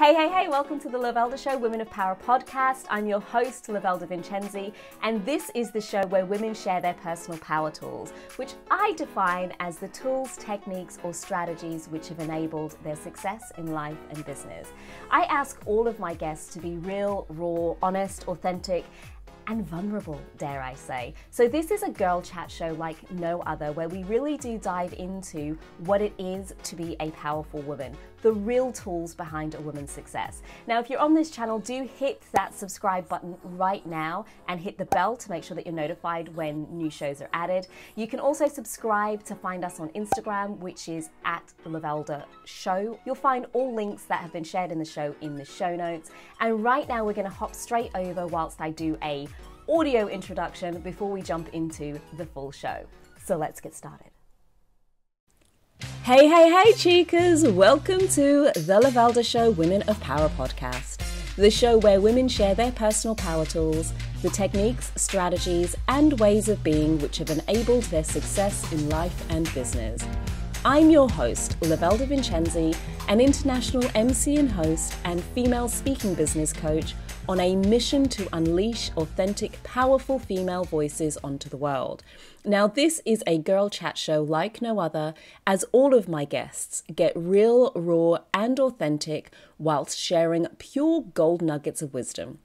Hey, welcome to the Lovelda Show, Women of Power podcast. I'm your host, Lovelda Vincenzi, and this is the show where women share their personal power tools, which I define as the tools, techniques, or strategies which have enabled their success in life and business. I ask all of my guests to be real, raw, honest, authentic, and vulnerable, dare I say. So this is a girl chat show like no other, where we really do dive into what it is to be a powerful woman, the real tools behind a woman's success. Now, if you're on this channel, do hit that subscribe button right now and hit the bell to make sure that you're notified when new shows are added. You can also subscribe to find us on Instagram, which is at Lovelda Show. You'll find all links that have been shared in the show in the show notes. And right now we're gonna hop straight over whilst I do a audio introduction before we jump into the full show. So let's get started. Hey, chicas! Welcome to the Lovelda Show Women of Power podcast, the show where women share their personal power tools, the techniques, strategies, and ways of being which have enabled their success in life and business. I'm your host, Lovelda Vincenzi, an international MC and host and female speaking business coach on a mission to unleash authentic, powerful female voices onto the world. Now, this is a girl chat show like no other, as all of my guests get real, raw, and authentic whilst sharing pure gold nuggets of wisdom.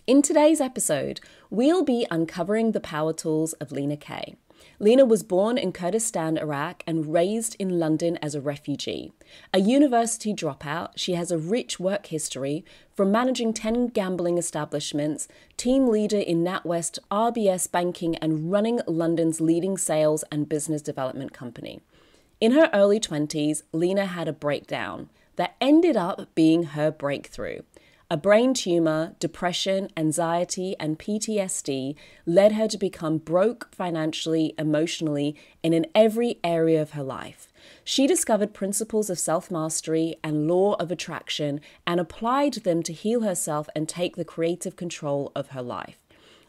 In today's episode, we'll be uncovering the power tools of Lena Kay. Lena was born in Kurdistan, Iraq, and raised in London as a refugee. A university dropout, she has a rich work history from managing 10 gambling establishments, team leader in NatWest RBS Banking, and running London's leading sales and business development company. In her early 20s, Lena had a breakdown that ended up being her breakthrough. A brain tumor, depression, anxiety, and PTSD led her to become broke financially, emotionally, and in every area of her life. She discovered principles of self-mastery and law of attraction and applied them to heal herself and take the creative control of her life.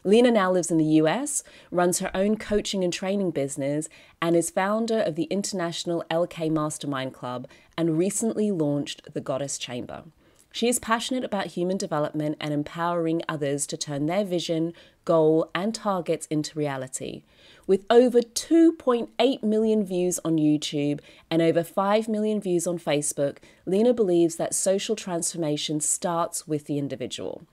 Lena now lives in the US, runs her own coaching and training business, and is founder of the International LK Mastermind Club and recently launched the Goddess Chamber. She is passionate about human development and empowering others to turn their vision, goal, and targets into reality. With over 2.8 million views on YouTube and over 5 million views on Facebook, Lena believes that social transformation starts with the individual.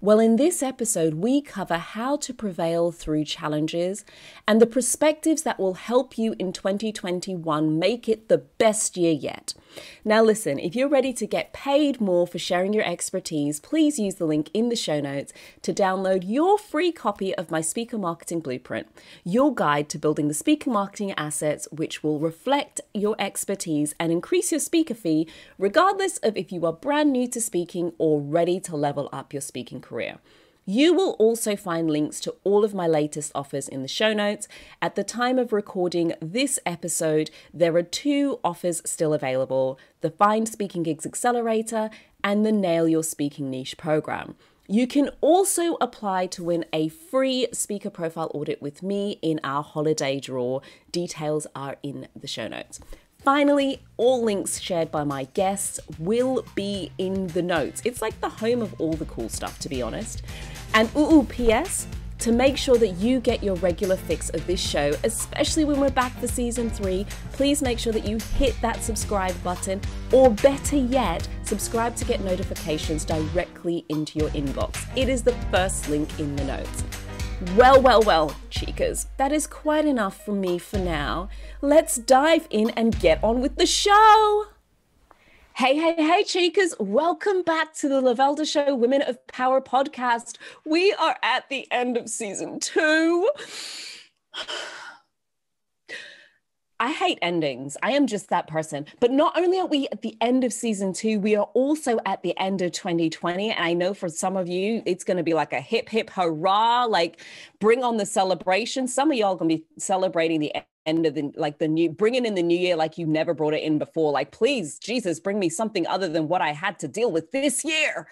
Well, in this episode, we cover how to prevail through challenges and the perspectives that will help you in 2021 make it the best year yet. Now listen, if you're ready to get paid more for sharing your expertise, please use the link in the show notes to download your free copy of my Speaker Marketing Blueprint, your guide to building the speaker marketing assets which will reflect your expertise and increase your speaker fee, regardless of if you are brand new to speaking or ready to level up your speaking career. You will also find links to all of my latest offers in the show notes. At the time of recording this episode, there are 2 offers still available: the Find Speaking Gigs Accelerator and the Nail Your Speaking Niche program. You can also apply to win a free speaker profile audit with me in our holiday draw. Details are in the show notes. Finally, all links shared by my guests will be in the notes. It's like the home of all the cool stuff, to be honest. And P.S., to make sure that you get your regular fix of this show, especially when we're back for season 3, please make sure that you hit that subscribe button, or better yet, subscribe to get notifications directly into your inbox. It is the first link in the notes. Well, chicas, that is quite enough from me for now. Let's dive in and get on with the show. Hey, chicas, welcome back to the Lovelda Show Women of Power podcast. We are at the end of season 2. I hate endings. I am just that person. But not only are we at the end of season 2, we are also at the end of 2020. And I know for some of you, it's going to be like a hip, hip, hurrah, like bring on the celebration. Some of y'all going to be celebrating the end of bringing in the new year like you never brought it in before. Like, please, Jesus, bring me something other than what I had to deal with this year.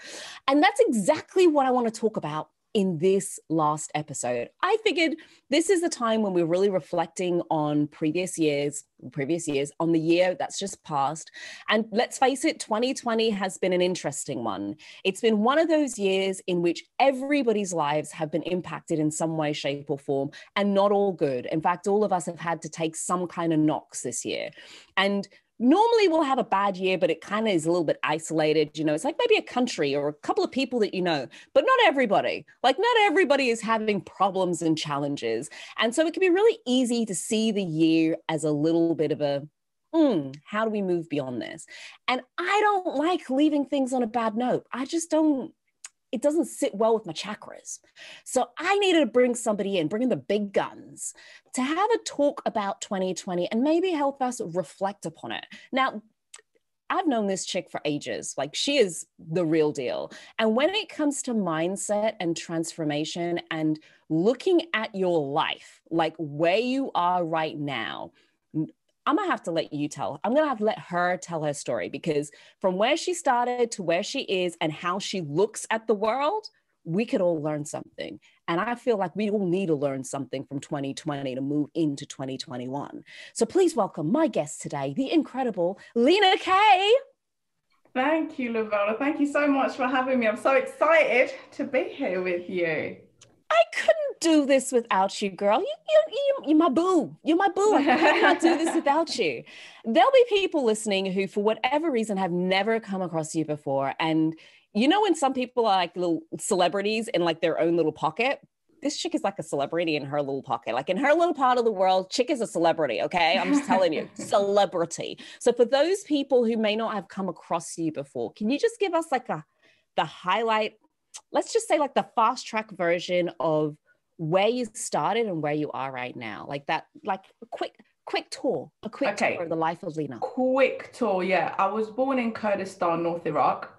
And that's exactly what I want to talk about in this last episode. I figured this is the time when we're really reflecting on previous years, on the year that's just passed. And let's face it, 2020 has been an interesting one. It's been one of those years in which everybody's lives have been impacted in some way, shape, or form, and not all good. In fact, all of us have had to take some kind of knocks this year. And normally we'll have a bad year, but it kind of is a little bit isolated. You know, it's like maybe a country or a couple of people that you know, but not everybody. Like not everybody is having problems and challenges. And so it can be really easy to see the year as a little bit of a, how do we move beyond this? And I don't like leaving things on a bad note. I just don't. It doesn't sit well with my chakras. So I needed to bring somebody in, bring in the big guns to have a talk about 2020 and maybe help us reflect upon it. Now, I've known this chick for ages. Like she is the real deal. And when it comes to mindset and transformation and looking at your life, like where you are right now, I'm gonna have to let you tell. I'm gonna have to let her tell her story, because from where she started to where she is and how she looks at the world, we could all learn something. And I feel like we all need to learn something from 2020 to move into 2021. So please welcome my guest today, the incredible Lena Kay. Thank you, Lovelda. Thank you so much for having me. I'm so excited to be here with you. I couldn't do this without you, girl. You're my boo. You're my boo. I could not do this without you. There'll be people listening who, for whatever reason, have never come across you before. And you know when some people are like little celebrities in like their own little pocket? This chick is like a celebrity in her little pocket. Like in her little part of the world, chick is a celebrity, okay? I'm just telling you, celebrity. So for those people who may not have come across you before, can you just give us like the highlight, let's just say like the fast track version of where you started and where you are right now? Like that, like a quick tour, tour of the life of Lena. Quick tour, yeah. I was born in Kurdistan, North Iraq.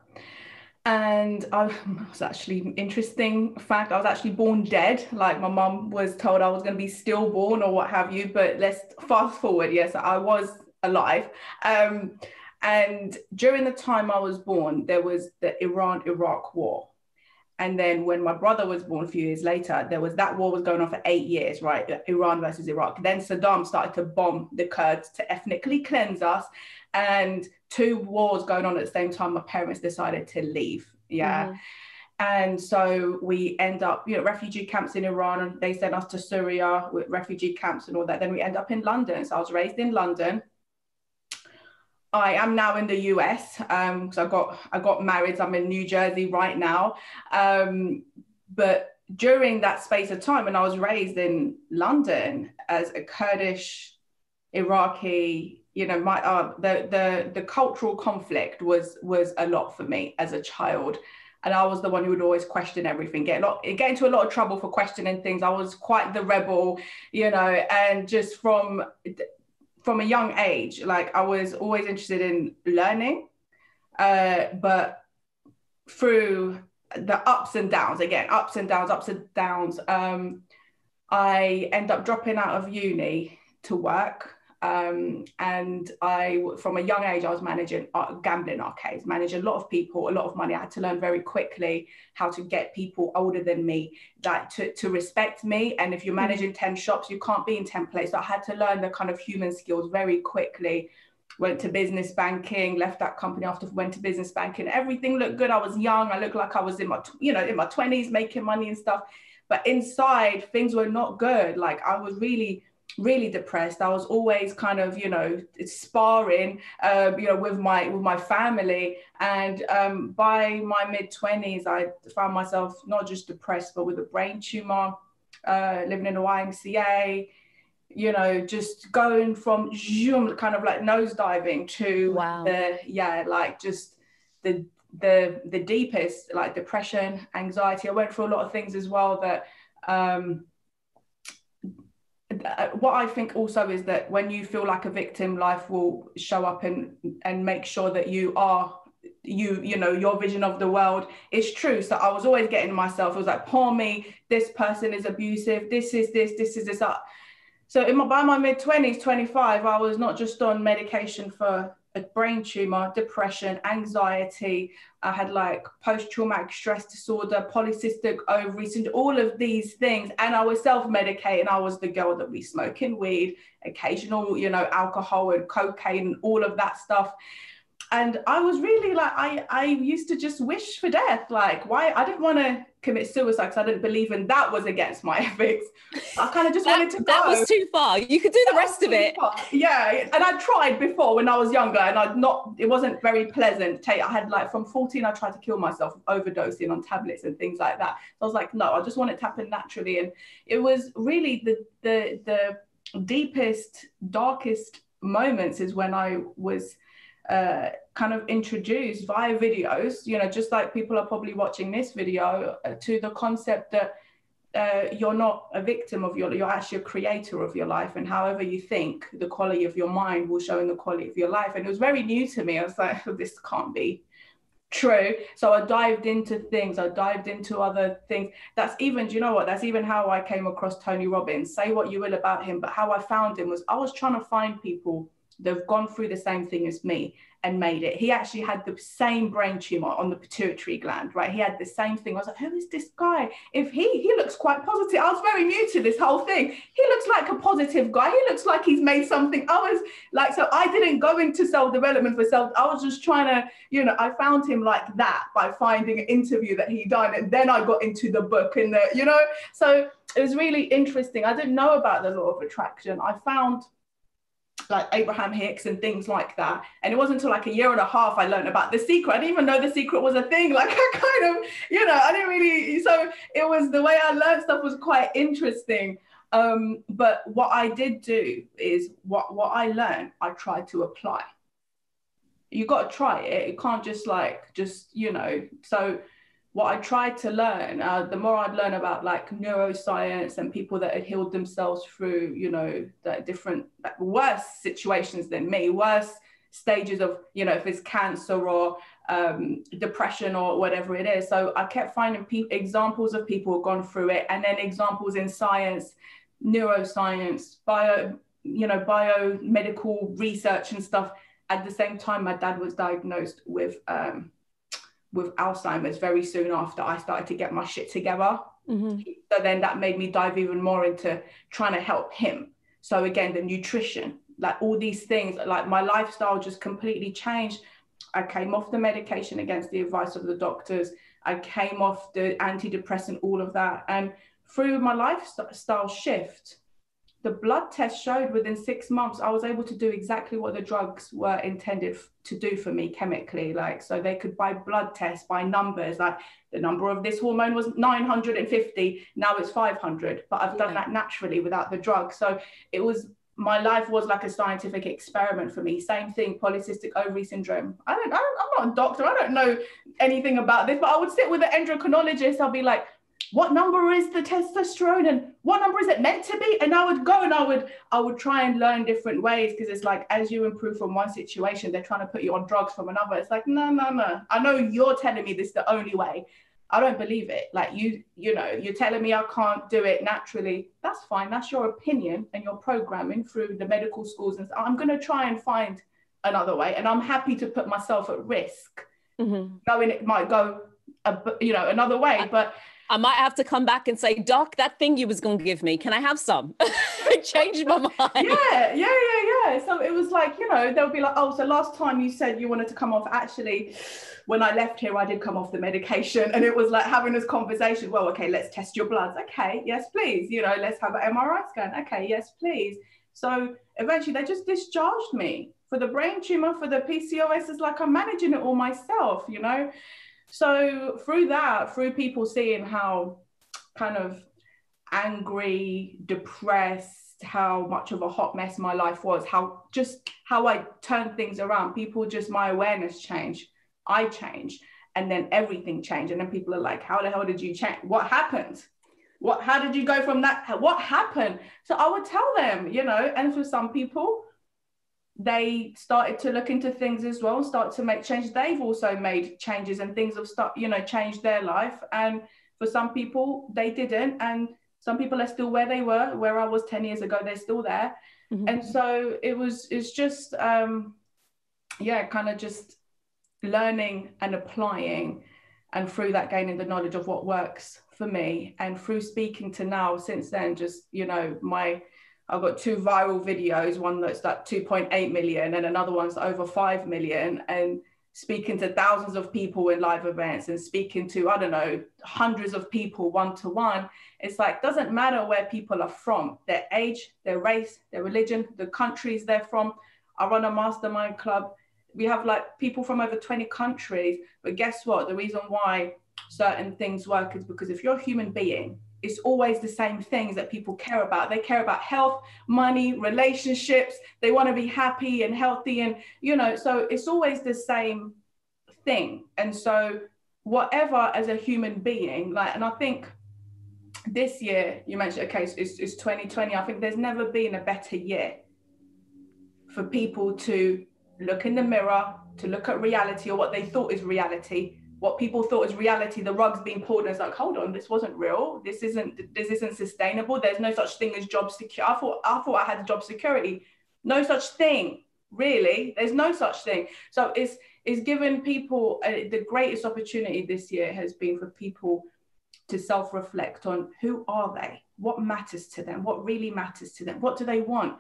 And I was actually, interesting fact, I was actually born dead. Like my mum was told I was going to be stillborn or what have you, but let's fast forward. Yes, I was alive. And during the time I was born, there was the Iran-Iraq war. And then when my brother was born a few years later, there was that war was going on for 8 years, right? Iran versus Iraq. Then Saddam started to bomb the Kurds to ethnically cleanse us. And 2 wars going on at the same time, my parents decided to leave. Yeah. Mm-hmm. And so we end up, refugee camps in Iran, and they sent us to Syria with refugee camps and all that. Then we end up in London. So I was raised in London. I am now in the US, because I got married. So I'm in New Jersey right now. But during that space of time, when I was raised in London as a Kurdish, Iraqi, the cultural conflict was a lot for me as a child. And I was the one who would always question everything, get into a lot of trouble for questioning things. I was quite the rebel, and just from a young age, like I was always interested in learning, but through the ups and downs, I end up dropping out of uni to work. And from a young age, I was managing gambling arcades, managing a lot of people, a lot of money. I had to learn very quickly how to get people older than me to respect me. And if you're managing 10 shops, you can't be in 10 places. So I had to learn the kind of human skills very quickly. Went to business banking, left that company after, went to business banking. Everything looked good. I was young. I looked like I was in my 20s, making money and stuff. But inside, things were not good. Like I was really depressed. I was always kind of, sparring, with my family. And by my mid-20s, I found myself not just depressed, but with a brain tumor, living in a YMCA, just going from kind of like nosediving to the deepest, like depression, anxiety. I went through a lot of things as well that, what I think also is that when you feel like a victim, life will show up and make sure that you are, your vision of the world is true. So I was always getting myself, it was like, poor me, this person is abusive, this is this is this. So by my mid-20s, 25, I was not just on medication for a brain tumor, depression, anxiety. I had like post-traumatic stress disorder, polycystic ovaries, and all of these things. And I was self-medicating. I was the girl that be smoking weed, occasional, you know, alcohol and cocaine and all of that stuff. And I was really like, I used to just wish for death. Like, why? I didn't want to commit suicide because I didn't believe in that was against my ethics. I kind of just wanted to go. That was too far. You could do the rest of it. Yeah. And I tried before when I was younger, and it wasn't very pleasant. I had like from 14, I tried to kill myself, overdosing on tablets and things like that. So I was like, no, I just want it to happen naturally. And it was really the deepest, darkest moments is when I was kind of introduced via videos, you know, just like people are probably watching this video, to the concept that you're not a victim of you're actually a creator of your life, and however you think, the quality of your mind will show in the quality of your life. And it was very new to me. I was like, oh, this can't be true. So I dived into things. I dived into other things. That's even, do you know what? That's even how I came across Tony Robbins. Say what you will about him, but how I found him was I was trying to find people that have gone through the same thing as me and made it. He actually had the same brain tumor on the pituitary gland, right? He had the same thing. I was like, who is this guy? If he looks quite positive. I was very new to this whole thing. He looks like a positive guy. He looks like he's made something. I was like, so I didn't go into self-development for self. I was just trying to, you know, I found him like that by finding an interview that he done. And then I got into the book and the, you know, so it was really interesting. I didn't know about the law of attraction. I found like Abraham Hicks and things like that. And it wasn't until like a year and a half I learned about The Secret. I didn't even know The Secret was a thing. Like I kind of, you know, I didn't really, so it was the way I learned stuff was quite interesting. But what I did do is what I learned, I tried to apply. You got to try it. You can't just you know, so what I tried to learn, the more I'd learn about like neuroscience and people that had healed themselves through, you know, the different worse situations than me, worse stages of, you know, if it's cancer or depression or whatever it is. So I kept finding examples of people who've gone through it, and then examples in science, neuroscience, biomedical research and stuff. At the same time, my dad was diagnosed with Alzheimer's very soon after I started to get my shit together. Mm-hmm. So then that made me dive even more into trying to help him. So again, the nutrition, like all these things, like my lifestyle just completely changed. I came off the medication against the advice of the doctors. I came off the antidepressant, all of that. And through my lifestyle shift, the blood test showed within 6 months, I was able to do exactly what the drugs were intended to do for me chemically. Like, so they could buy blood tests, by numbers, like the number of this hormone was 950, now it's 500, but I've done that naturally without the drug. So it was, my life was like a scientific experiment for me. Same thing, polycystic ovary syndrome. I'm not a doctor. I don't know anything about this, but I would sit with an endocrinologist. I'll be like, what number is the testosterone and what number is it meant to be? And I would go and I would try and learn different ways, because it's like, as you improve from one situation, they're trying to put you on drugs from another. It's like, no. I know you're telling me this is the only way. I don't believe it. Like you know, you're telling me I can't do it naturally. That's fine. That's your opinion and your programming through the medical schools. And I'm going to try and find another way. And I'm happy to put myself at risk, knowing it might go, another way. But I might have to come back and say, Doc, that thing you was going to give me, can I have some? I changed my mind. Yeah. So it was like, you know, they'll be like, oh, so last time you said you wanted to come off. Actually, when I left here, I did come off the medication. And it was like having this conversation. Well, okay, let's test your bloods. Okay, yes, please. You know, let's have an MRI scan. Okay, yes, please. So eventually they just discharged me for the brain tumor, for the PCOS. It's like I'm managing it all myself, you know. So through that, through people seeing how kind of angry, depressed, how much of a hot mess my life was, how I turned things around, my awareness changed, I changed, and then everything changed. And then people are like, how the hell did you change? What happened? How did you go from that? What happened? So I would tell them, you know, and for some people, they started to look into things as well and start to make changes. They've also made changes and things have changed their life. And for some people, they didn't. And some people are still where they were, where I was 10 years ago, they're still there. Mm-hmm. And so it's just, yeah, kind of just learning and applying, and through that gaining the knowledge of what works for me, and through speaking to now since then, just, you know, I've got 2 viral videos, one that's like 2.8 million and another one's over 5 million, and speaking to thousands of people in live events and speaking to, I don't know, hundreds of people one-to-one. It's like, doesn't matter where people are from, their age, their race, their religion, the countries they're from. I run a mastermind club. We have like people from over 20 countries, but guess what? The reason why certain things work is because if you're a human being, it's always the same things that people care about. They care about health, money, relationships. They want to be happy and healthy, and, you know, so it's always the same thing. And so whatever, as a human being, like, and I think this year, you mentioned, okay, it's 2020. I think there's never been a better year for people to look in the mirror, to look at reality, or what they thought is reality, what people thought is reality. The rug's being pulled, and it's like, hold on, this wasn't real. This isn't sustainable. There's no such thing as job security. I thought I had job security. No such thing, really. There's no such thing. So it's given people the greatest opportunity this year has been for people to self-reflect on who are they, what matters to them, what really matters to them, what do they want.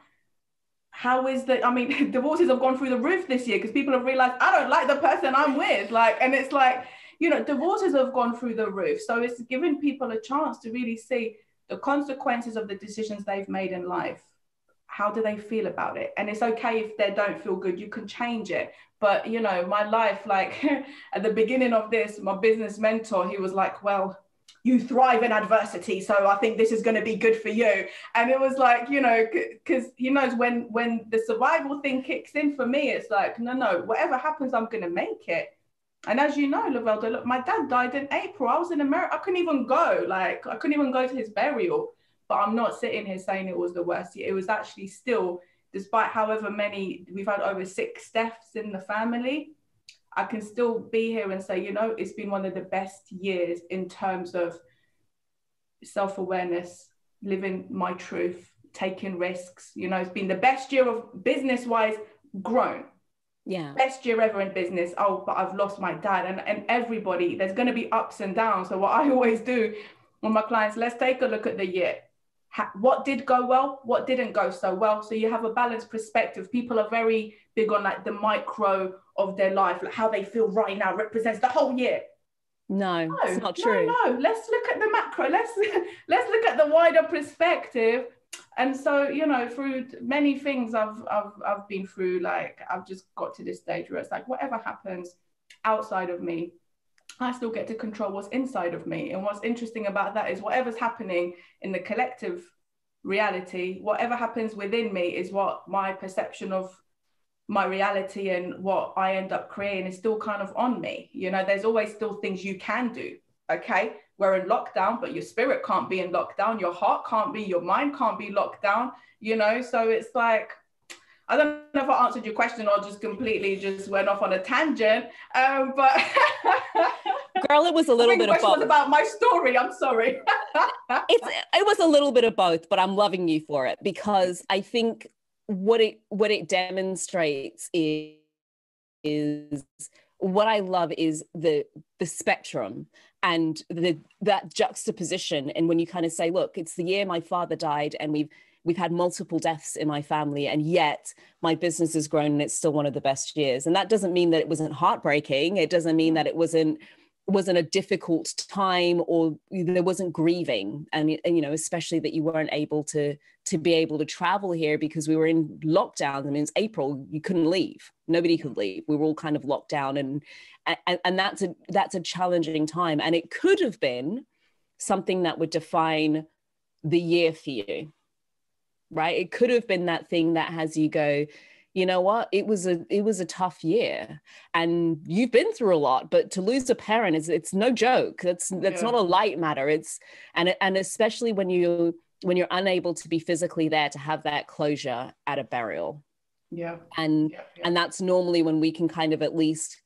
How is that? I mean, divorces have gone through the roof this year because people have realized, I don't like the person I'm with. Like, and it's like, you know, divorces have gone through the roof. So it's giving people a chance to really see the consequences of the decisions they've made in life. How do they feel about it? And it's okay if they don't feel good, you can change it. But, you know, my life, like at the beginning of this, my business mentor, he was like, well, you thrive in adversity, so I think this is going to be good for you. And it was like, you know, because he knows when the survival thing kicks in for me, it's like, no, whatever happens, I'm going to make it. And as you know, Lovelda, look, my dad died in April. I was in America. I couldn't even go. Like, I couldn't even go to his burial. But I'm not sitting here saying it was the worst year. It was actually still, despite however many, we've had over 6 deaths in the family, I can still be here and say, you know, it's been one of the best years in terms of self-awareness, living my truth, taking risks. You know, it's been the best year of business-wise grown. Yeah. Best year ever in business. Oh, but I've lost my dad. And everybody, there's going to be ups and downs. So what I always do with my clients, let's take a look at the year. What did go well? What didn't go so well? So you have a balanced perspective. People are very big on like the micro of their life, like how they feel right now represents the whole year. No, it's not true. No, let's look at the macro. Let's look at the wider perspective. And so, you know, through many things I've been through, like I've just got to this stage where it's like, whatever happens outside of me, I still get to control what's inside of me. And what's interesting about that is whatever's happening in the collective reality, whatever happens within me is what my perception of my reality and what I end up creating is still kind of on me. You know, there's always still things you can do. Okay, we're in lockdown, but your spirit can't be in lockdown. Your heart can't be, your mind can't be locked down, you know? So it's like, I don't know if I answered your question or just completely just went off on a tangent, but girl, it was a little bit of both. Was about my story. I'm sorry. It was a little bit of both, but I'm loving you for it because I think what it demonstrates is what I love is the spectrum and that juxtaposition. And when you kind of say, look, it's the year my father died, and we've had multiple deaths in my family, and yet my business has grown and it's still one of the best years. And that doesn't mean that it wasn't heartbreaking. It doesn't mean that it wasn't a difficult time or there wasn't grieving. And you know, especially that you weren't able to be able to travel here because we were in lockdown. I mean, it's April, you couldn't leave. Nobody could leave. We were all kind of locked down, and that's a challenging time. And it could have been something that would define the year for you. Right? It could have been that thing that has you go, you know what? It was a tough year, and you've been through a lot. But to lose a parent it's no joke. That's not a light matter. And especially when you're unable to be physically there to have that closure at a burial. Yeah. And that's normally when we can kind of at least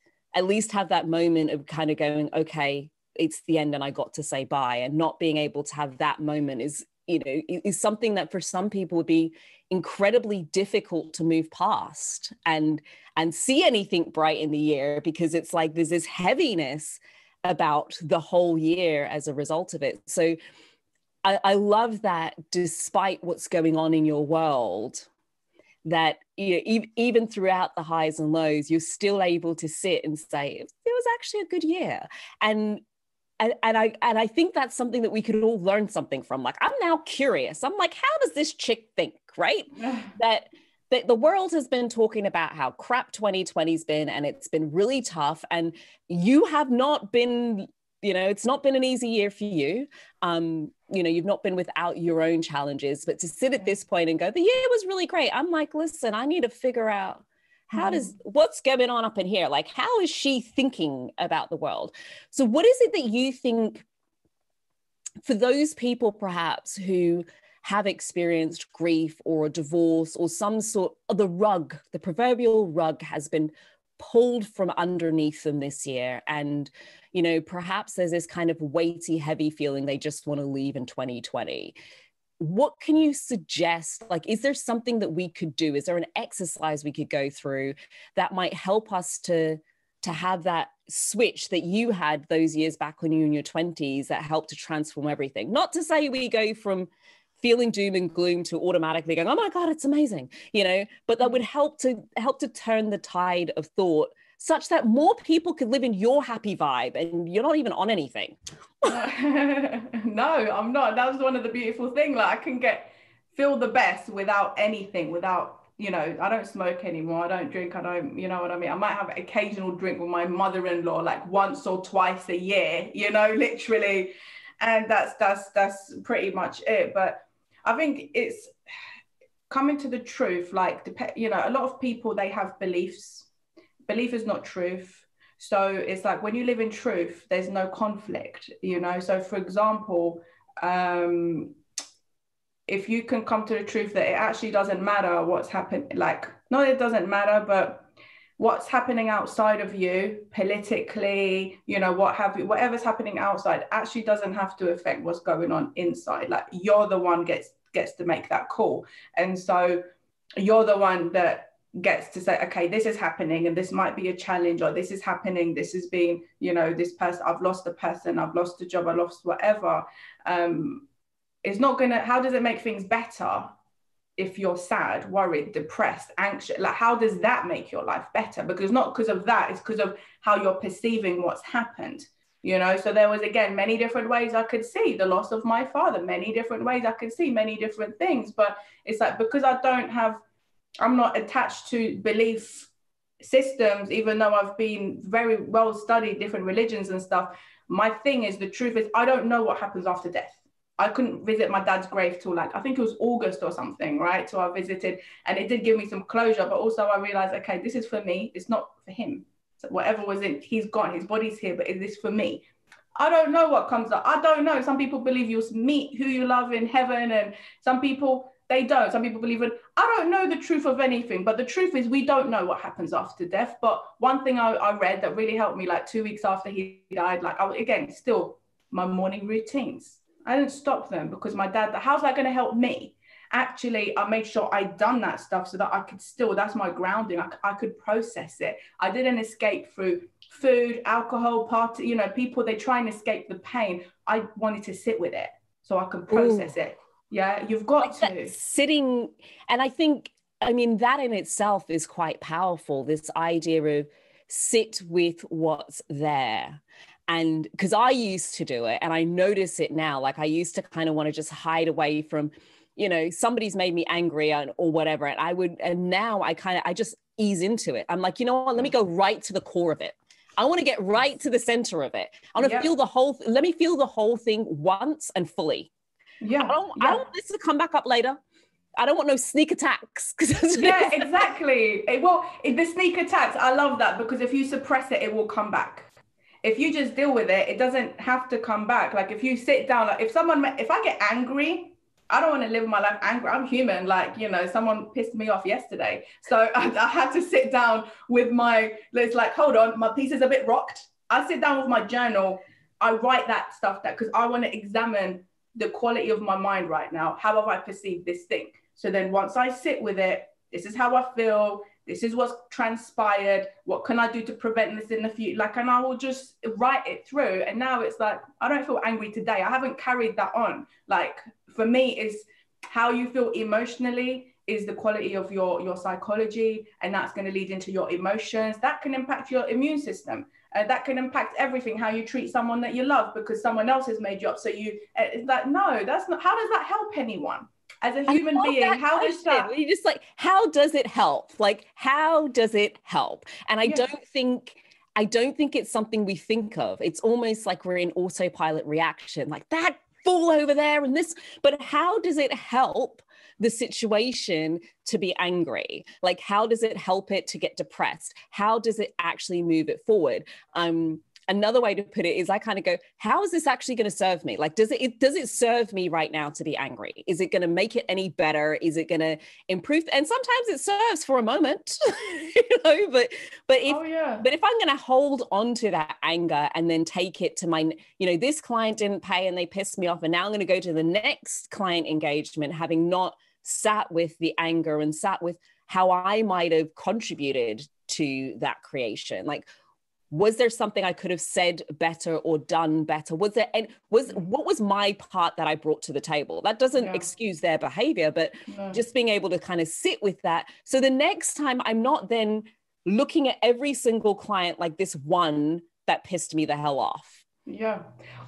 have that moment of kind of going, okay, it's the end, and I got to say bye. And not being able to have that moment you know, is something that for some people would be incredibly difficult to move past and see anything bright in the year, because it's like there's this heaviness about the whole year as a result of it. So I love that despite what's going on in your world, that, you know, even throughout the highs and lows, you're still able to sit and say, it was actually a good year. And I think that's something that we could all learn something from. Like, I'm now curious. I'm like, how does this chick think, right? that the world has been talking about how crap 2020's been, and it's been really tough. And you have not been, you know, it's not been an easy year for you. You know, you've not been without your own challenges, but to sit at this point and go, the year was really great. I'm like, listen, I need to figure out what's going on up in here? Like, how is she thinking about the world? So what is it that you think, for those people perhaps who have experienced grief or a divorce or some sort of the proverbial rug has been pulled from underneath them this year, and, you know, perhaps there's this kind of weighty, heavy feeling they just want to leave in 2020. What can you suggest? Like, is there something that we could do? Is there an exercise we could go through that might help us to have that switch that you had those years back when you were in your 20s that helped to transform everything? Not to say we go from feeling doom and gloom to automatically going, oh my God, it's amazing, you know, but that would help to turn the tide of thought such that more people could live in your happy vibe and you're not even on anything. No, I'm not. That was one of the beautiful things. Like, I can feel the best without anything, without, you know, I don't smoke anymore. I don't drink. I don't, you know what I mean? I might have an occasional drink with my mother-in-law, like once or twice a year, you know, literally. And that's pretty much it. But I think it's coming to the truth. Like, you know, a lot of people, they have beliefs. Belief is not truth. So it's like, when you live in truth, there's no conflict, you know? So for example, if you can come to the truth that it actually doesn't matter what's happened, like, no, it doesn't matter, but what's happening outside of you politically, you know, what have you, whatever's happening outside actually doesn't have to affect what's going on inside. Like, you're the one gets to make that call. And so you're the one that gets to say, okay, this is happening and this might be a challenge, or this is happening, this is being, you know, this person, I've lost a person, I've lost a job, I lost whatever. It's not gonna, how does it make things better if you're sad, worried, depressed, anxious? Like, how does that make your life better? Because not because of that, it's because of how you're perceiving what's happened, you know? So there was, again, many different ways I could see the loss of my father, many different ways I could see many different things. But it's like, because I'm not attached to belief systems, even though I've been very well studied different religions and stuff. My thing is, the truth is, I don't know what happens after death. I couldn't visit my dad's grave till, like, I think it was August or something, right? So I visited, and it did give me some closure, but also I realized, okay, this is for me. It's not for him. So whatever was in, he's gone, his body's here, but is this for me? I don't know what comes up. I don't know. Some people believe you'll meet who you love in heaven, and some people, they don't. Some people believe in, I don't know the truth of anything, but the truth is, we don't know what happens after death. But one thing I read that really helped me, like 2 weeks after he died, like, again, still my morning routines, I didn't stop them, because my dad, how's that going to help me? Actually, I made sure I'd done that stuff so that I could still, that's my grounding. I could process it. I didn't escape through food, alcohol, party, you know, people, they try and escape the pain. I wanted to sit with it so I could process it. Yeah, you've got like to. Sitting, and I think, I mean, that in itself is quite powerful, this idea of sit with what's there. And because I used to do it, and I notice it now, like, I used to kind of want to just hide away from, you know, somebody's made me angry or whatever. And now I just ease into it. I'm like, you know what, let me go right to the core of it. I want to get right to the center of it. I want to feel let me feel the whole thing once and fully. Yeah. I don't want this to come back up later. I don't want no sneak attacks. Yeah, exactly. The sneak attacks, I love that, because if you suppress it, it will come back. If you just deal with it, it doesn't have to come back. Like, if you sit down, like, if I get angry, I don't want to live my life angry. I'm human. Like, you know, someone pissed me off yesterday. So I had to sit down with it's like, hold on, my piece is a bit rocked. I sit down with my journal. I write that stuff because I want to examine the quality of my mind right now? How have I perceived this thing? So then once I sit with it, this is how I feel, this is what's transpired, what can I do to prevent this in the future? Like, and I will just write it through. And now it's like, I don't feel angry today. I haven't carried that on. Like, for me, is how you feel emotionally is the quality of your psychology, and that's going to lead into your emotions. That can impact your immune system. That can impact everything, how you treat someone that you love because someone else has made you up. So it's like, no, that's not, how does that help anyone? As a human being, how does that? You just like, how does it help? Like, how does it help? And I don't think it's something we think of. It's almost like we're in autopilot reaction, like that fool over there and this, but how does it help the situation to be angry? Like, how does it help it to get depressed? How does it actually move it forward? Another way to put it is I kind of go, how is this actually going to serve me? Like, does it serve me right now to be angry? Is it going to make it any better? Is it going to improve? And sometimes it serves for a moment, but if I'm going to hold on to that anger and then take it to my, this client didn't pay and they pissed me off, and now I'm going to go to the next client engagement, having not sat with the anger and sat with how I might have contributed to that creation. Like, was there something I could have said better or done better? What was my part that I brought to the table? That doesn't excuse their behavior, but just being able to kind of sit with that. So the next time I'm not then looking at every single client like this one that pissed me the hell off. Yeah.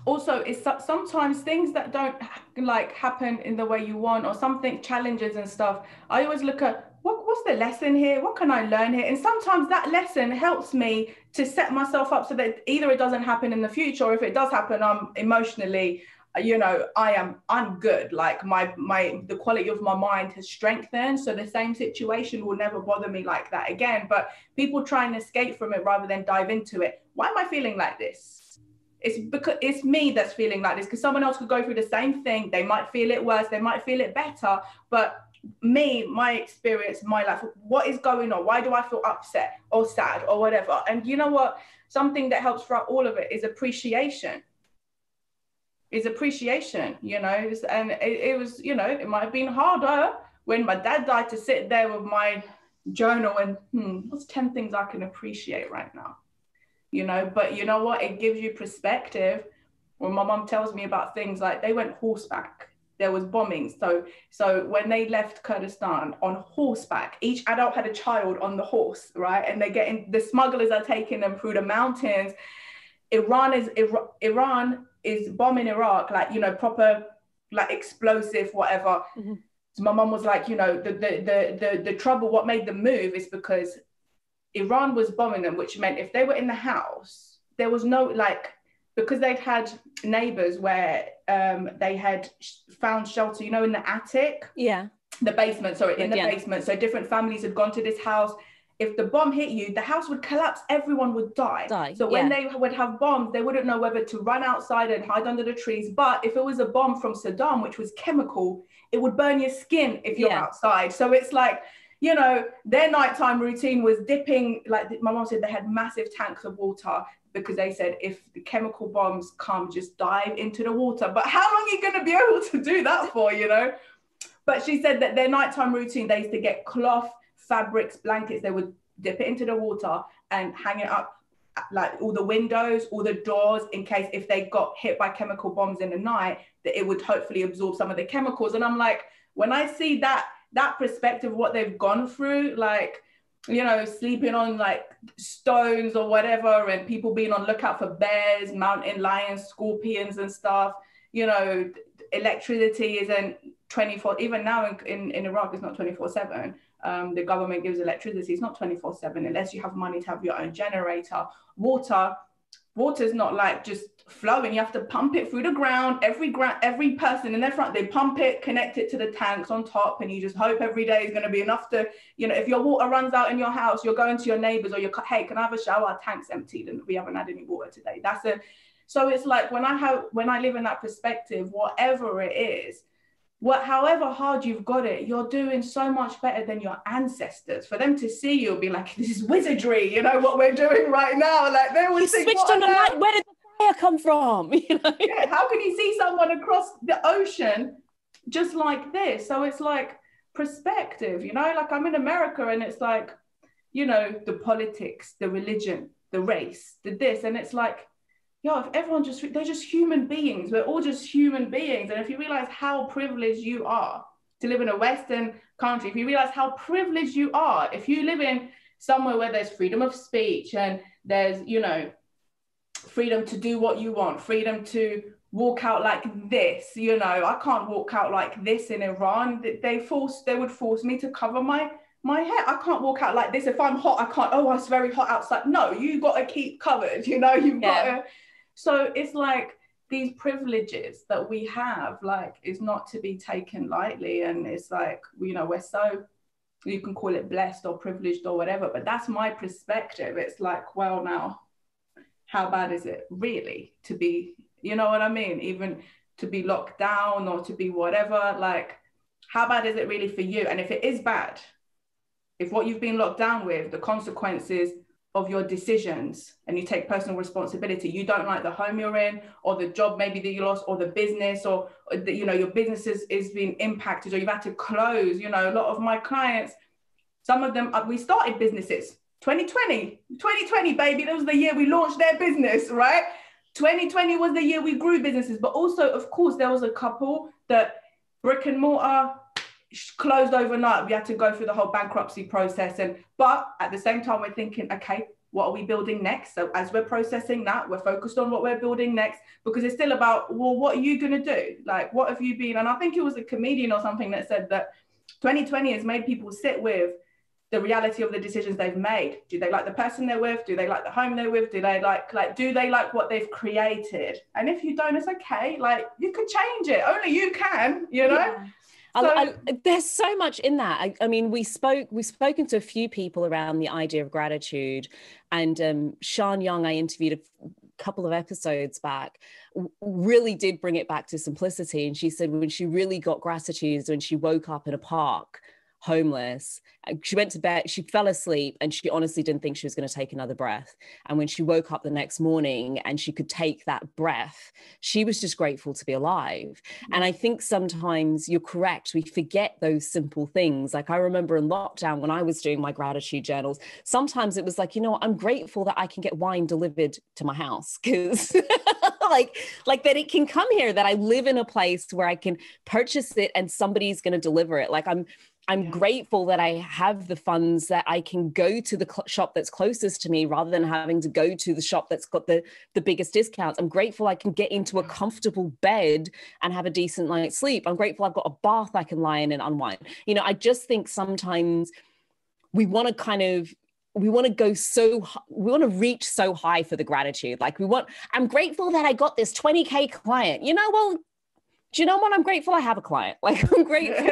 Also, it's sometimes things that don't like happen in the way you want, or something, challenges and stuff. I always look at what's the lesson here? What can I learn here? And sometimes that lesson helps me to set myself up so that either it doesn't happen in the future, or if it does happen, I'm emotionally, I'm good. Like the quality of my mind has strengthened. So the same situation will never bother me like that again. But people try and escape from it rather than dive into it. Why am I feeling like this? It's because it's me that's feeling like this, because someone else could go through the same thing. They might feel it worse. They might feel it better. But me, my experience, my life, what is going on? Why do I feel upset or sad or whatever? And you know what? Something that helps throughout all of it is appreciation. And it was, it might have been harder when my dad died to sit there with my journal and what's 10 things I can appreciate right now? But you know what? It gives you perspective. When my mom tells me about things like they went horseback, there was bombings. So when they left Kurdistan on horseback, each adult had a child on the horse, right? And the smugglers are taking them through the mountains. Iran is bombing Iraq, like, proper, like, explosive, whatever. Mm-hmm. So my mom was like, the trouble, what made them move is because Iran was bombing them, which meant if they were in the house, there was no, like, because they'd had neighbors where they had found shelter, in the attic. Yeah. The basement, basement. So different families had gone to this house. If the bomb hit you, the house would collapse, everyone would die. So when they would have bombs, they wouldn't know whether to run outside and hide under the trees. But if it was a bomb from Saddam, which was chemical, it would burn your skin if you're outside. So it's like, their nighttime routine was dipping, like my mom said, they had massive tanks of water, because they said if the chemical bombs come, just dive into the water. But how long are you going to be able to do that for, But she said that their nighttime routine, they used to get cloth, fabrics, blankets, they would dip it into the water and hang it up, like all the windows, all the doors, in case if they got hit by chemical bombs in the night, that it would hopefully absorb some of the chemicals. And I'm like, when I see that perspective, what they've gone through, like, sleeping on like stones or whatever, and people being on lookout for bears, mountain lions, scorpions and stuff, electricity isn't 24, even now in Iraq, it's not 24/7. The government gives electricity, it's not 24/7 unless you have money to have your own generator. Water's not like just flowing. You have to pump it through the ground. Every person in their front, they pump it, connect it to the tanks on top, and you just hope every day is going to be enough to, if your water runs out in your house, you're going to your neighbors, or hey, can I have a shower? Our tank's emptied and we haven't had any water today. So it's like when I live in that perspective, whatever it is, however hard you've got it, you're doing so much better than your ancestors. For them to see you be like, this is wizardry, what we're doing right now. Like, they would think, switched on the light. Where did the I come from, you know? Yeah, how can you see someone across the ocean just like this? So it's like perspective, you know, like I'm in America and it's like, you know, the politics, the religion, the race, the this, and it's like, yo, if everyone just, they're just human beings. We're all just human beings. And if you realize how privileged you are to live in a Western country, if you realize how privileged you are, if you live in somewhere where there's freedom of speech and there's, you know, freedom to do what you want, freedom to walk out like this, you know, I can't walk out like this in Iran. They would force me to cover my hair. I can't walk out like this. If I'm hot, I can't, oh, it's very hot outside. No, you got to keep covered, you know, you've got to. So it's like these privileges that we have, like, is not to be taken lightly. And it's like, you know, we're so, you can call it blessed or privileged or whatever, but that's my perspective. It's like, well, now, how bad is it really to be, you know what I mean? Even to be locked down or to be whatever, like, how bad is it really for you? And if it is bad, if what you've been locked down with, the consequences of your decisions, and you take personal responsibility, you don't like the home you're in, or the job maybe that you lost, or the business, or the, you know, your business is being impacted, or you've had to close. You know, a lot of my clients, some of them, we started businesses. 2020, baby, that was the year we launched their business, right? 2020 was the year we grew businesses. But also, of course, there was a couple that brick and mortar closed overnight. We had to go through the whole bankruptcy process. But at the same time, we're thinking, okay, what are we building next? So as we're processing that, we're focused on what we're building next, because it's still about, well, what are you going to do? Like, what have you been? And I think it was a comedian or something that said that 2020 has made people sit with the reality of the decisions they've made. Do they like the person they're with? Do they like the home they're with? Do they like do they like what they've created? And if you don't, it's okay. Like, you can change it. Only you can, you know? Yeah. So, there's so much in that. I mean, we've spoken to a few people around the idea of gratitude, and Sean Young, I interviewed a couple of episodes back, really did bring it back to simplicity. And she said when she really got gratitude is when she woke up in a park, homeless. She went to bed, she fell asleep, and she honestly didn't think she was going to take another breath. And when she woke up the next morning and she could take that breath, she was just grateful to be alive. And I think sometimes you're correct, we forget those simple things. Like, I remember in lockdown when I was doing my gratitude journals, sometimes it was like, you know what, I'm grateful that I can get wine delivered to my house, because like that it can come here, that I live in a place where I can purchase it and somebody's going to deliver it. Like, I'm grateful that I have the funds that I can go to the shop that's closest to me rather than having to go to the shop that's got the biggest discounts. I'm grateful I can get into a comfortable bed and have a decent night's sleep. I'm grateful I've got a bath I can lie in and unwind. You know, I just think sometimes we want to reach so high for the gratitude. Like, I'm grateful that I got this 20K client. You know, well, do you know what? I'm grateful I have a client. Like, I'm grateful.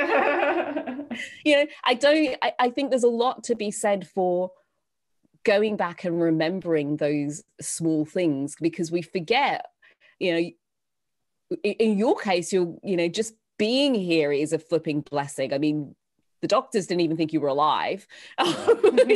You know, I think there's a lot to be said for going back and remembering those small things, because we forget, you know, in your case, just being here is a flipping blessing. I mean, the doctors didn't even think you were alive. When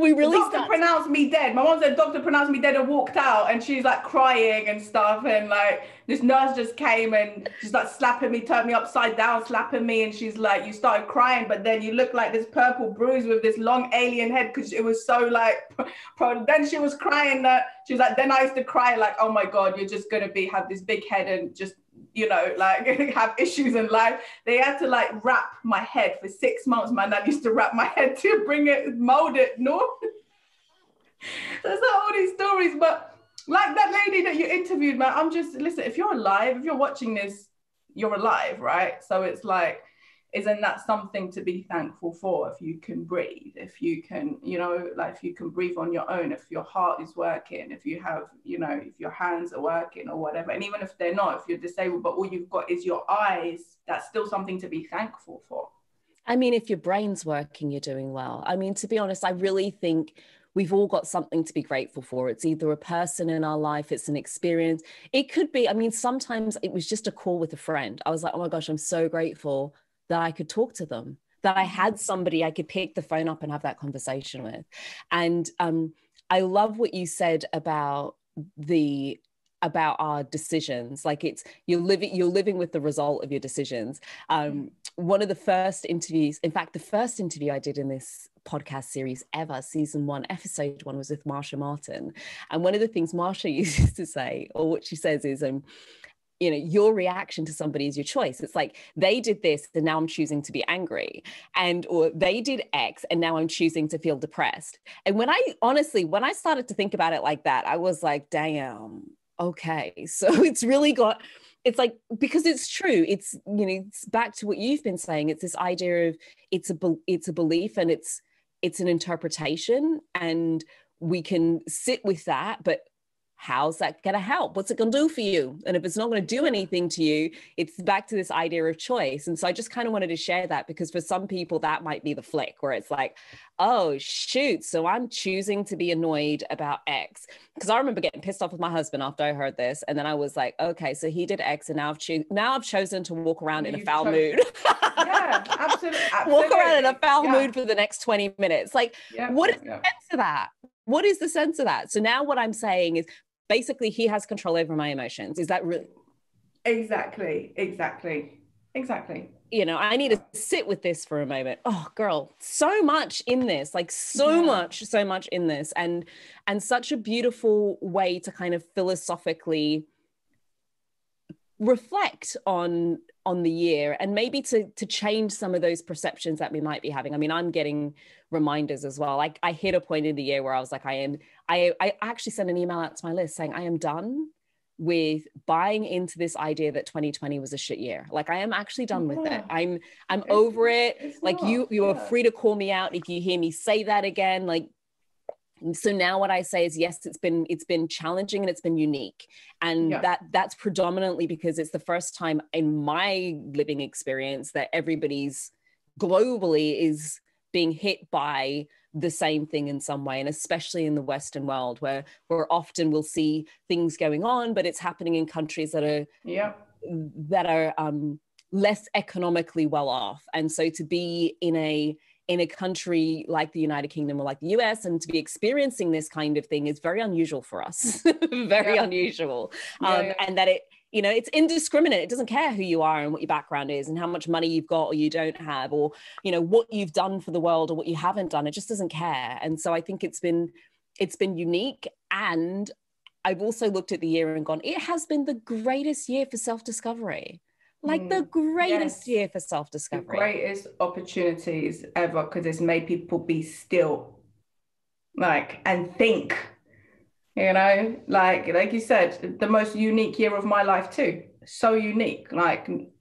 we really the doctor pronounced me dead. My mom said, doctor pronounced me dead, and walked out, and she's like crying and stuff. And like, this nurse just came and she's like slapping me, turned me upside down, slapping me. And she's like, you started crying, but then you look like this purple bruise with this long alien head, because it was so like, then she was crying that she was like, then I used to cry like, oh my God, you're just going to have this big head and just, you know, like have issues in life. They had to like wrap my head for 6 months. My dad used to wrap my head to bring it, mold it, no? There's not all these stories, but like that lady that you interviewed, man, listen, if you're alive, if you're watching this, you're alive, right? So it's like, isn't that something to be thankful for? If you can breathe, if you can, you know, like if you can breathe on your own, if your heart is working, if you have, you know, if your hands are working or whatever. And even if they're not, if you're disabled, but all you've got is your eyes, that's still something to be thankful for. I mean, if your brain's working, you're doing well. I mean, to be honest, I really think we've all got something to be grateful for. It's either a person in our life, it's an experience. It could be, I mean, sometimes it was just a call with a friend. I was like, oh my gosh, I'm so grateful that I could talk to them, that I had somebody I could pick the phone up and have that conversation with. And I love what you said about the about our decisions. Like you're living with the result of your decisions. One of the first interviews, in fact, the first interview I did in this podcast series ever, season 1, episode 1, was with Marsha Martin. And one of the things Marsha used to say, or what she says is, your reaction to somebody is your choice. It's like, they did this and now I'm choosing to be angry, or they did X and now I'm choosing to feel depressed. And when I started to think about it like that, I was like, damn, okay. So it's really it's like, because it's true. It's, it's back to what you've been saying. It's this idea of it's a belief, and it's an interpretation, and we can sit with that, but how's that going to help? What's it going to do for you? And if it's not going to do anything to you, it's back to this idea of choice. And so I just kind of wanted to share that, because for some people that might be the flick where it's like, oh shoot, so I'm choosing to be annoyed about X. Because I remember getting pissed off with my husband after I heard this, and then I was like, okay, so he did X, and now I've chosen to walk around in a foul mood. Yeah, absolutely. Walk around in a foul mood for the next 20 minutes. Like, what is the sense of that? What is the sense of that? So now what I'm saying is, basically, he has control over my emotions. Is that really? Exactly. I need to sit with this for a moment. Oh, girl, so much in this, like so much in this, and such a beautiful way to kind of philosophically reflect on the year, and maybe to change some of those perceptions that we might be having. I mean, I'm getting reminders as well. Like, I hit a point in the year where I was like, I actually sent an email out to my list saying I am done with buying into this idea that 2020 was a shit year. Like, I am actually done with it. I'm over it. Like, you are free to call me out if you hear me say that again. Like, so now what I say is, yes, it's been challenging and it's been unique. And that's predominantly because it's the first time in my living experience that everybody's globally is being hit by the same thing in some way. And especially in the Western world, where often we'll see things going on, but it's happening in countries that are less economically well off. And so to be in a country like the United Kingdom or like the US, and to be experiencing this kind of thing is very unusual for us, very unusual. And that it's indiscriminate. It doesn't care who you are and what your background is and how much money you've got or you don't have, or, what you've done for the world or what you haven't done. It just doesn't care. And so I think it's been unique. And I've also looked at the year and gone, it has been the greatest year for self-discovery. Like the greatest year for self-discovery. The greatest opportunities ever, because it's made people be still, and think, like you said, the most unique year of my life too. So unique, been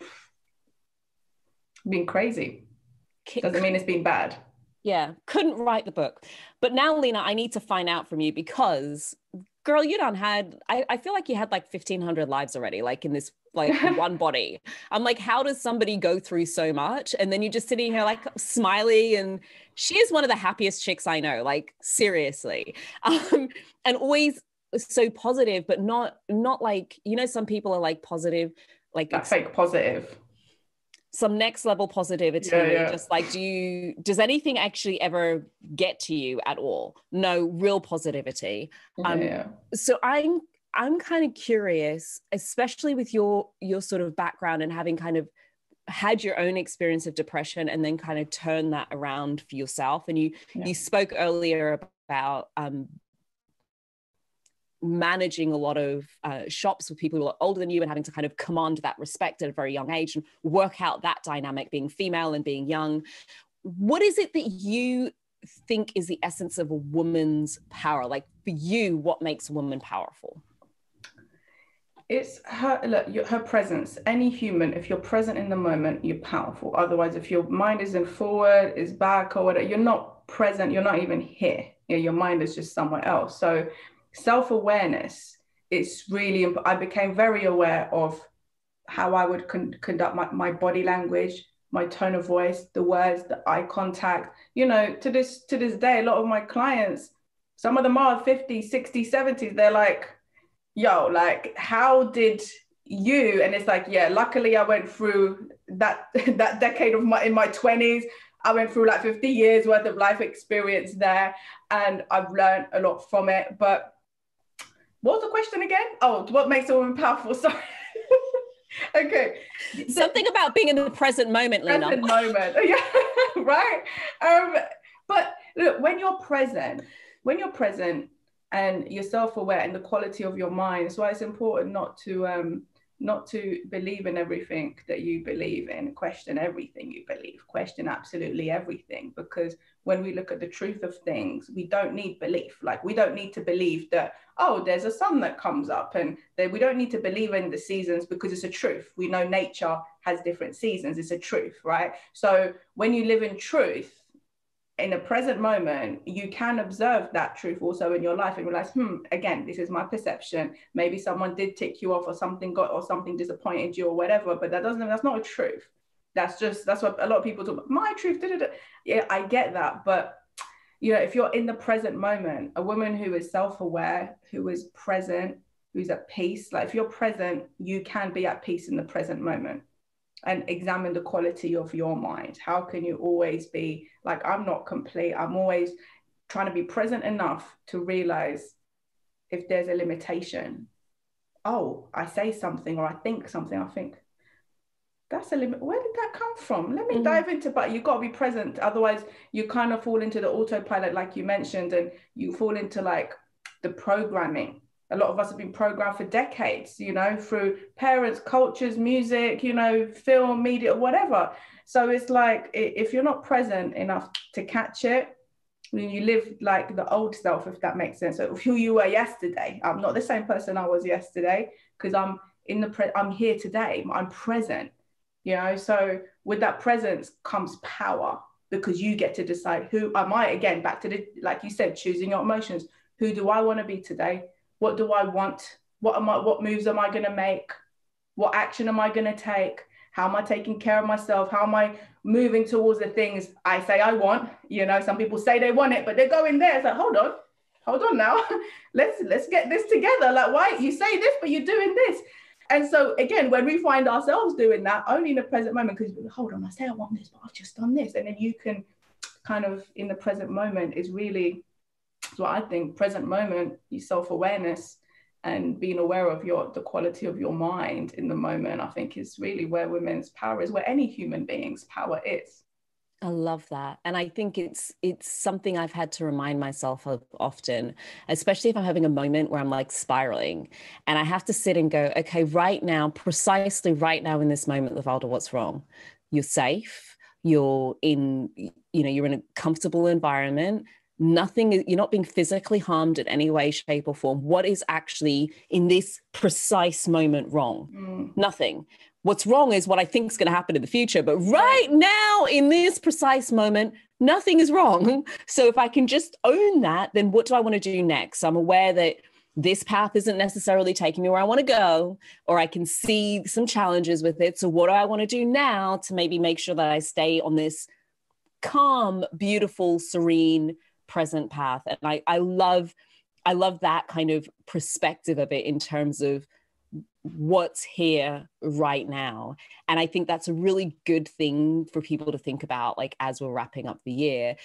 crazy. Doesn't mean it's been bad. Yeah, couldn't write the book. But now, Lena, I need to find out from you, because, girl, you done had, I feel like you had like 1,500 lives already, like in this, like one body. I'm like, how does somebody go through so much? And then you're just sitting here like smiley, and she is one of the happiest chicks I know, like seriously. And always so positive, but not like, some people are like positive, like fake positive. Some next level positivity. Just like, does anything actually ever get to you at all? No, real positivity. So I'm kind of curious, especially with your sort of background and having kind of had your own experience of depression and then kind of turn that around for yourself. And you spoke earlier about managing a lot of shops with people who are older than you and having to kind of command that respect at a very young age and work out that dynamic, being female and being young. What is it that you think is the essence of a woman's power? Like, for you, what makes a woman powerful? It's her presence. Any human, if you're present in the moment, you're powerful. Otherwise, if your mind isn't forward, is back or whatever, you're not present, you're not even here. Your mind is just somewhere else. So self-awareness, it's really, I became very aware of how I would conduct my body language, my tone of voice, the words, the eye contact. To this day, a lot of my clients, some of them are 50s, 60s, 70s, they're like, yo, like, how did you? And it's like, luckily I went through that decade in my 20s. I went through like 50 years worth of life experience there, and I've learned a lot from it. But What was the question again? Oh, what makes a woman powerful? Sorry. Okay. Something about being in the present moment, Lena. Present moment. Yeah, right. But look, when you're present and you're self-aware and the quality of your mind, that's why it's important not to believe in everything that you believe in. Question everything you believe. Question absolutely everything. Because when we look at the truth of things, we don't need belief. Like, we don't need to believe that, oh, there's a sun that comes up, and we don't need to believe in the seasons, because it's a truth. We know nature has different seasons. It's a truth, right? So when you live in truth, in the present moment, you can observe that truth also in your life and realize, again, this is my perception. Maybe someone did tick you off, or something disappointed you or whatever, but that's not a truth. That's what a lot of people talk about. My truth. Yeah, I get that. But, you know, if you're in the present moment, a woman who is self-aware, who is present, who's at peace, like if you're present, you can be at peace in the present moment. And examine the quality of your mind. How can you always be like, I'm not complete. I'm always trying to be present enough to realize if there's a limitation. Oh, I say something or I think something. I think that's a limit. Where did that come from? Let me dive into, but you've got to be present. Otherwise you kind of fall into the autopilot, like you mentioned, and you fall into like the programming. A lot of us have been programmed for decades, you know, through parents, cultures, music, you know, film, media, whatever. So it's like, if you're not present enough to catch it, when you live like the old self, if that makes sense. So who you were yesterday, I'm not the same person I was yesterday, because I'm here today. I'm present, you know. So with that presence comes power, because you get to decide, who am I? Again, back to the, like you said, choosing your emotions. Who do I want to be today? What do I want? What moves am I going to make? What action am I going to take? How am I taking care of myself? How am I moving towards the things I say I want? You know, some people say they want it, but they're going there. It's like, hold on now. let's get this together. Like, why you say this, but you're doing this? And so again, when we find ourselves doing that, only in the present moment, because hold on, I say I want this, but I've just done this. And then you can kind of, in the present moment, is really, so I think present moment, your self-awareness and being aware of the quality of your mind in the moment, I think is really where women's power is, where any human being's power is. I love that. And I think it's something I've had to remind myself of often, especially if I'm having a moment where I'm like spiraling and I have to sit and go, okay, right now, precisely right now in this moment, Lovelda, what's wrong? You're safe. You're in a comfortable environment. You're not being physically harmed in any way, shape, or form. What is actually in this precise moment wrong? Nothing. What's wrong is what I think is going to happen in the future. But right now, in this precise moment, nothing is wrong. So if I can just own that, then what do I want to do next? I'm aware that this path isn't necessarily taking me where I want to go, or I can see some challenges with it. So what do I want to do now to maybe make sure that I stay on this calm, beautiful, serene, present path? And I love that kind of perspective of it in terms of what's here right now. And I think that's a really good thing for people to think about, like, as we're wrapping up the year,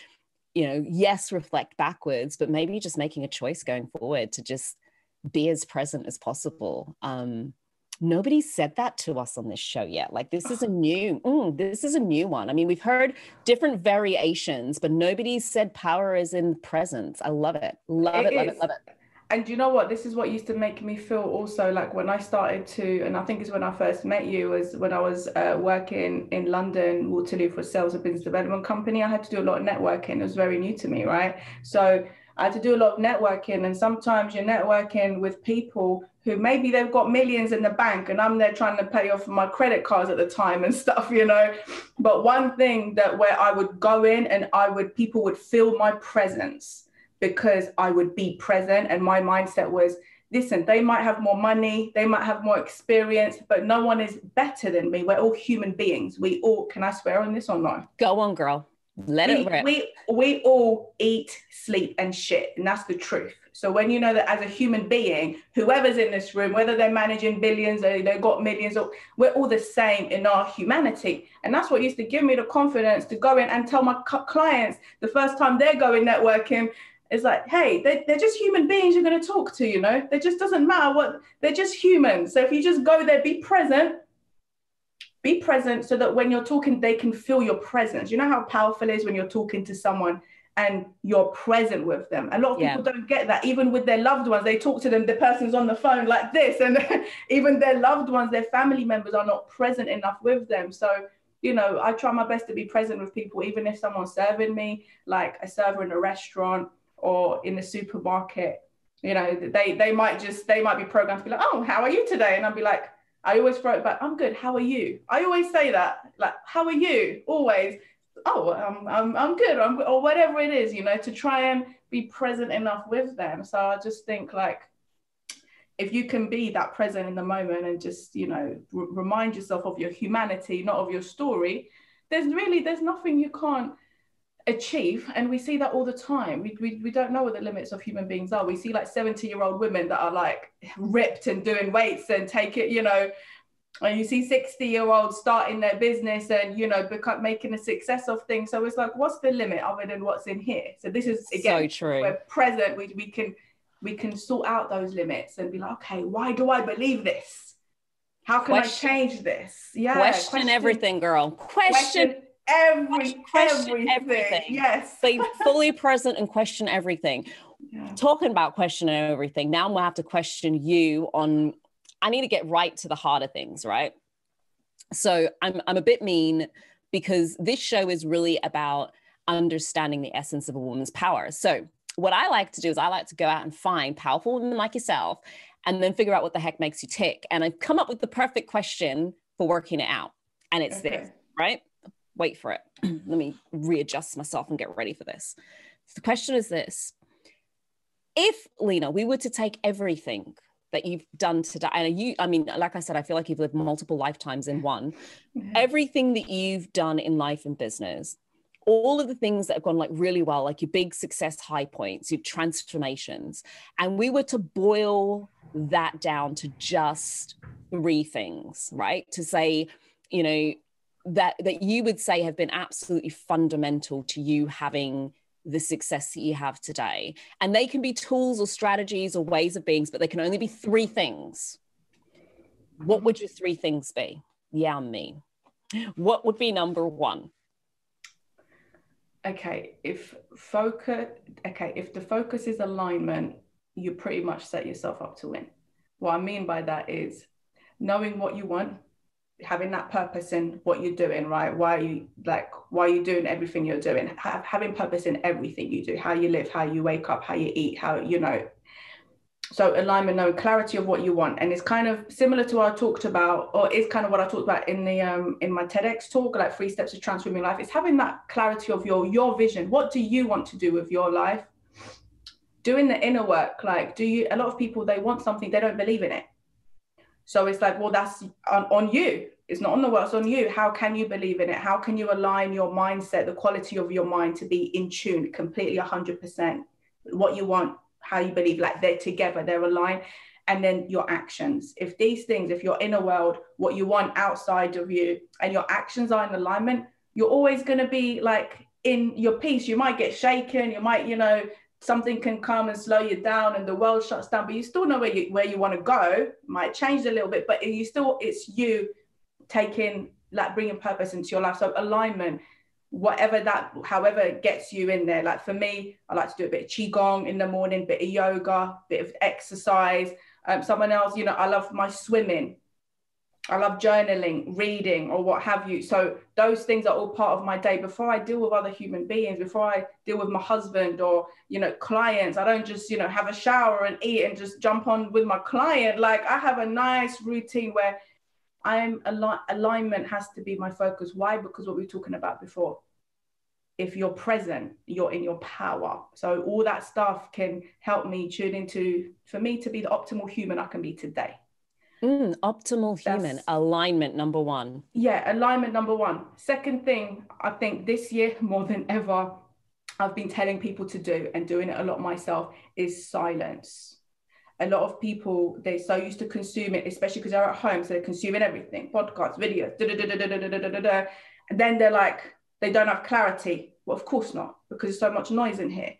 you know, yes, reflect backwards, but maybe just making a choice going forward to just be as present as possible. Nobody said that to us on this show yet. Like, this is a new one. I mean, we've heard different variations, but nobody said power is in presence. I love it. Love it. And you know what? This is what used to make me feel also like when I started to, and I think it's when I first met you, was when I was working in London, Waterloo, for sales and business development company. I had to do a lot of networking. It was very new to me, right? So I had to do a lot of networking, and sometimes you're networking with people who maybe they've got millions in the bank, and I'm there trying to pay off my credit cards at the time and stuff, you know. But one thing that where I would go in and people would feel my presence, because I would be present, and my mindset was, listen, they might have more money, they might have more experience, but no one is better than me. We're all human beings. We all, can I swear on this or not? Go on, girl. Let it rip. We all eat, sleep, and shit, and that's the truth. So when you know that as a human being, whoever's in this room, whether they're managing billions or they've got millions, or we're all the same in our humanity. And that's what used to give me the confidence to go in and tell my clients the first time they're going networking, It's like, hey, they're just human beings you're going to talk to, you know? It just doesn't matter what, they're just humans. So if you just go there, be present so that when you're talking, they can feel your presence. You know how powerful it is when you're talking to someone and you're present with them. A lot of people don't get that. Even with their loved ones, they talk to them, the person's on the phone like this, and even their loved ones, their family members are not present enough with them. So, you know, I try my best to be present with people, even if someone's serving me, like a server in a restaurant or in the supermarket. You know, they might be programmed to be like, oh, how are you today? And I'll be like, I always throw it back, I'm good, how are you? I always say that, like, how are you? Always. Oh, I'm good, or whatever it is, you know, to try and be present enough with them. So I just think, like, if you can be that present in the moment and just, you know, remind yourself of your humanity, not of your story, there's nothing you can't achieve. And we see that all the time. We don't know what the limits of human beings are. We see like 70-year-old women that are like ripped and doing weights and take it, you know, and you see 60-year-olds starting their business and, you know, making a success of things. So it's like, what's the limit other than what's in here? So this is, again, so true. We're present. We can sort out those limits and be like, okay, why do I believe this? How can I change this? Yeah. Question everything, girl. Question everything. Yes. Be fully present and question everything. Yeah. Talking about questioning everything, now I'm going to have to question you on, I need to get right to the heart of things, right? So I'm a bit mean because this show is really about understanding the essence of a woman's power. So what I like to do is I like to go out and find powerful women like yourself and then figure out what the heck makes you tick. And I've come up with the perfect question for working it out. And it's this, right? Wait for it. Let me readjust myself and get ready for this. So the question is this. If, Lena, we were to take everything that you've done today, and I mean, like I said, I feel like you've lived multiple lifetimes in one, everything that you've done in life and business, all of the things that have gone like really well, like your big success high points, your transformations, and we were to boil that down to just 3 things, right? To say, you know, that you would say have been absolutely fundamental to you having the success that you have today. And they can be tools or strategies or ways of being, but they can only be 3 things. What would your 3 things be? Yeah, me. What would be number 1? Okay, if the focus is alignment, you pretty much set yourself up to win. What I mean by that is knowing what you want, having that purpose in what you're doing, right? Why are you doing everything you're doing? Having purpose in everything you do, how you live, how you wake up, how you eat, how, you know. So alignment, knowing clarity of what you want. And it's kind of similar to what I talked about, or is kind of what I talked about in the in my TEDx talk, like 3 steps to transforming life. It's having that clarity of your vision. What do you want to do with your life? Doing the inner work. Like, a lot of people, they want something, they don't believe in it. So it's like, well, that's on you. It's not on the world, it's on you. How can you believe in it? How can you align your mindset, the quality of your mind to be in tune completely 100%? What you want, how you believe, like they're together, they're aligned. And then your actions. If these things, if your inner world, what you want outside of you, and your actions are in alignment, you're always going to be like in your peace. You might get shaken, you might, you know, something can come and slow you down and the world shuts down, but you still know where you want to go. It might change a little bit, but it's you taking, like, bringing purpose into your life. So alignment, however it gets you in there. Like for me, I like to do a bit of qigong in the morning, bit of yoga, bit of exercise. Someone else, you know, I love my swimming. I love journaling, reading, or what have you. So those things are all part of my day. Before I deal with other human beings, before I deal with my husband or, you know, clients, I don't just, you know, have a shower and eat and just jump on with my client. Like, I have a nice routine where alignment has to be my focus. Why? Because what we were talking about before. If you're present, you're in your power. So all that stuff can help me tune into, for me to be the optimal human I can be today. Optimal human. Alignment, number 1. Yeah, alignment, number 1. Second thing, I think this year more than ever, I've been telling people to do, and doing it a lot myself, is silence. A lot of people, they're so used to consuming, especially because they're at home, so they're consuming everything, podcasts, videos, and then they're like, they don't have clarity. Well, of course not, because there's so much noise in here.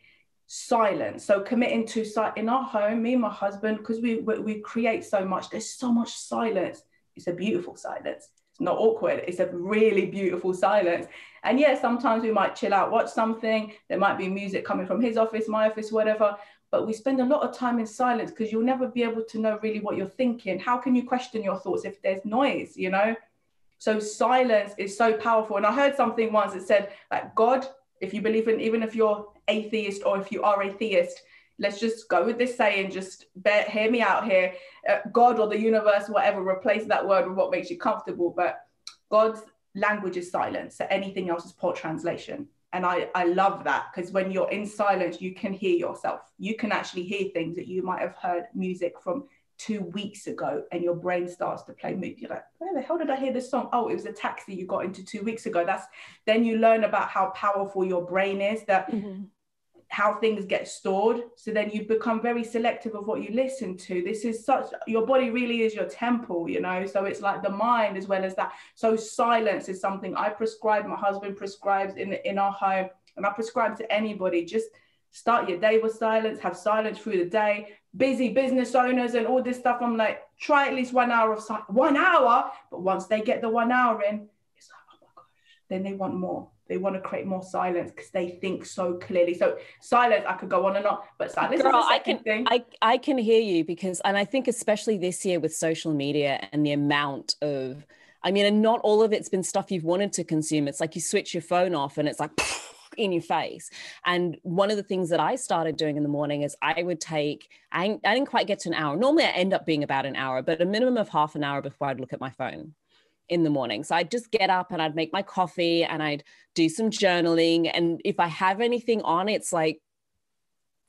silence. So committing to in our home, me and my husband, because we create so much, there's so much silence. It's a beautiful silence. It's not awkward. It's a really beautiful silence. And yeah, sometimes we might chill out, watch something. There might be music coming from his office, my office, whatever. But we spend a lot of time in silence because you'll never be able to know really what you're thinking. How can you question your thoughts if there's noise, you know? So silence is so powerful. And I heard something once that said, like, God, if you believe in, even if you're atheist or if you are a theist, let's just go with this saying, just hear me out here. God or the universe, whatever, replace that word with what makes you comfortable. But God's language is silence. So anything else is poor translation. And I love that, because when you're in silence, you can hear yourself. You can actually hear things that you might have heard music from 2 weeks ago, and your brain starts to play music. You're like, where the hell did I hear this song? Oh, it was a taxi you got into 2 weeks ago. Then you learn about how powerful your brain is, that how things get stored. So then you become very selective of what you listen to. This is your body really is your temple, you know? So it's like the mind as well as that. So silence is something I prescribe, my husband prescribes in our home, and I prescribe to anybody. Just start your day with silence, have silence through the day. Busy business owners and all this stuff, I'm like, try at least 1 hour of silence. 1 hour, but once they get the 1 hour in, it's like, oh my gosh, then they want more. They want to create more silence because they think so clearly. So silence, I could go on and on, but silence is the second thing. I can hear you, because, and I think especially this year with social media and the amount of, I mean, and not all of it's been stuff you've wanted to consume. It's like you switch your phone off and it's like in your face. And one of the things that I started doing in the morning is I would take, I didn't quite get to an hour. Normally I end up being about an hour, but a minimum of half an hour before I'd look at my phone in the morning. So I'd just get up and I'd make my coffee and I'd do some journaling. And if I have anything on, it's like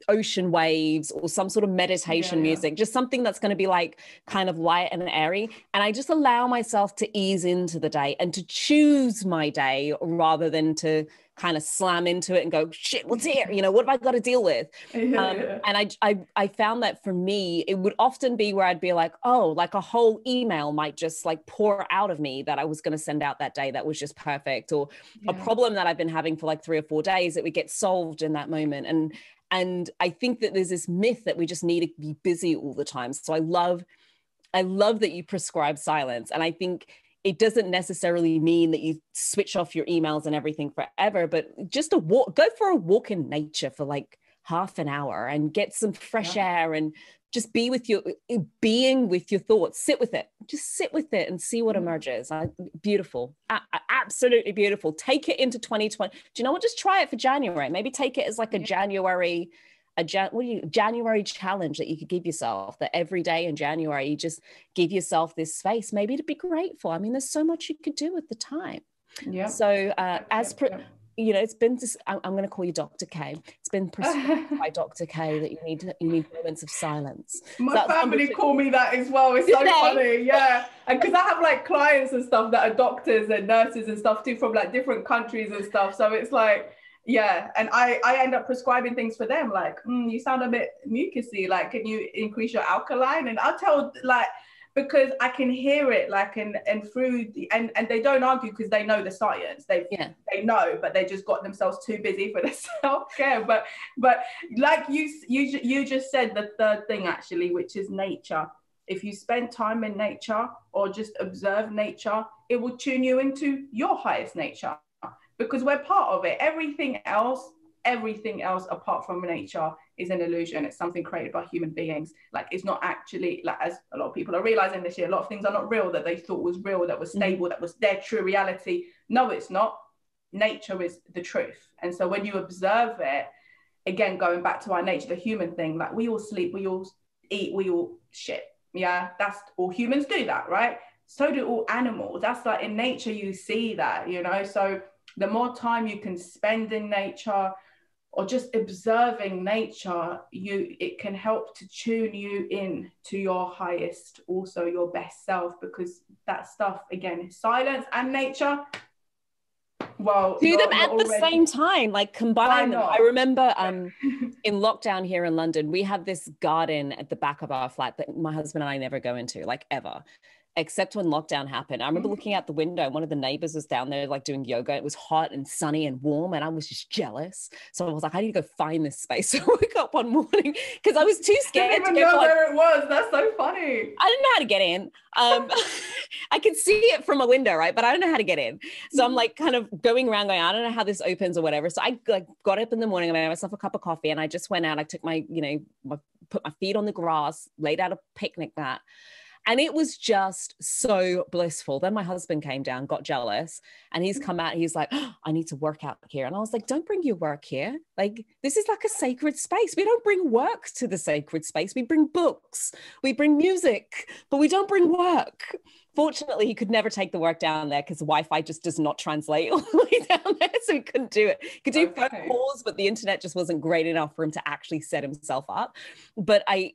ocean waves or some sort of meditation music, just something that's going to be like kind of light and airy. And I just allow myself to ease into the day and to choose my day rather than to kind of slam into it and go, shit, what's here? You know, what have I got to deal with? And I found that for me, it would often be where I'd be like, oh, like a whole email might just like pour out of me that I was going to send out that day. That was just perfect. Or a problem that I've been having for like 3 or 4 days that would get solved in that moment. And I think that there's this myth that we just need to be busy all the time. So I love that you prescribe silence. And I think it doesn't necessarily mean that you switch off your emails and everything forever, but just go for a walk in nature for like half an hour and get some fresh air and just being with your thoughts. Sit with it, just sit with it and see what emerges. Beautiful. Absolutely beautiful. Take it into 2020. Do you know what? Just try it for January. Maybe take it as like a January challenge that you could give yourself, that every day in January, you just give yourself this space, maybe to be grateful. I mean, there's so much you could do with the time. Yeah. So you know, it's been, I'm going to call you Dr. K. It's been prescribed by Dr. K that you need moments of silence. My family call me that as well. It's so funny. Yeah. And because I have like clients and stuff that are doctors and nurses and stuff too, from like different countries and stuff. So it's like, yeah, and I end up prescribing things for them, like, you sound a bit mucusy, like, can you increase your alkaline? And I'll tell, like, because I can hear it, like, and through the, and they don't argue because they know the science, they know, but they just got themselves too busy for their self-care. But like you just said, the third thing actually, which is nature. If you spend time in nature or just observe nature, it will tune you into your highest nature. Because we're part of it. Everything else apart from nature is an illusion. It's something created by human beings. Like, it's not actually, like, as a lot of people are realizing this year, a lot of things are not real that they thought was real, that was stable, that was their true reality. No, it's not. Nature is the truth. And so when you observe it, again, going back to our nature, the human thing, like, we all sleep, we all eat, we all shit. Yeah, that's all humans do that, right? So do all animals. That's like in nature, you see that, you know? So the more time you can spend in nature or just observing nature, it can help to tune you in to your highest, also your best self, because that stuff, again, silence and nature, well, do them at the same time, like combine them. I remember in lockdown here in London, we have this garden at the back of our flat that my husband and I never go into, like, ever. except when lockdown happened. I remember looking out the window and one of the neighbors was down there like doing yoga. It was hot and sunny and warm and I was just jealous. So I was like, I need to go find this space. So I woke up one morning because I was too scared to get know where it was. That's so funny. I didn't know how to get in. I could see it from a window, right? But I don't know how to get in. So I'm like kind of going around going, I don't know how this opens or whatever. So I like got up in the morning and I made myself a cup of coffee and I just went out. I took my, put my feet on the grass, laid out a picnic mat. And it was just so blissful. Then my husband came down, got jealous, and he's come out. He's like, oh, I need to work out here. And I was like, don't bring your work here. Like, this is like a sacred space. We don't bring work to the sacred space. We bring books, we bring music, but we don't bring work. Fortunately, he could never take the work down there because the Wi-Fi just does not translate all the way down there. So he couldn't do it. He could do phone calls, but the internet just wasn't great enough for him to actually set himself up. But I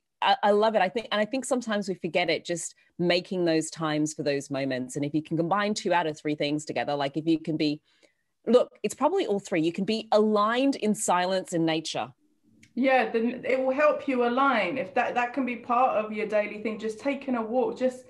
love it. I think sometimes we forget it, just making those times for those moments. And if you can combine 2 out of 3 things together, like if you can be, look, it's probably all 3. You can be aligned in silence in nature. Yeah, then it will help you align. If that can be part of your daily thing, just taking a walk, just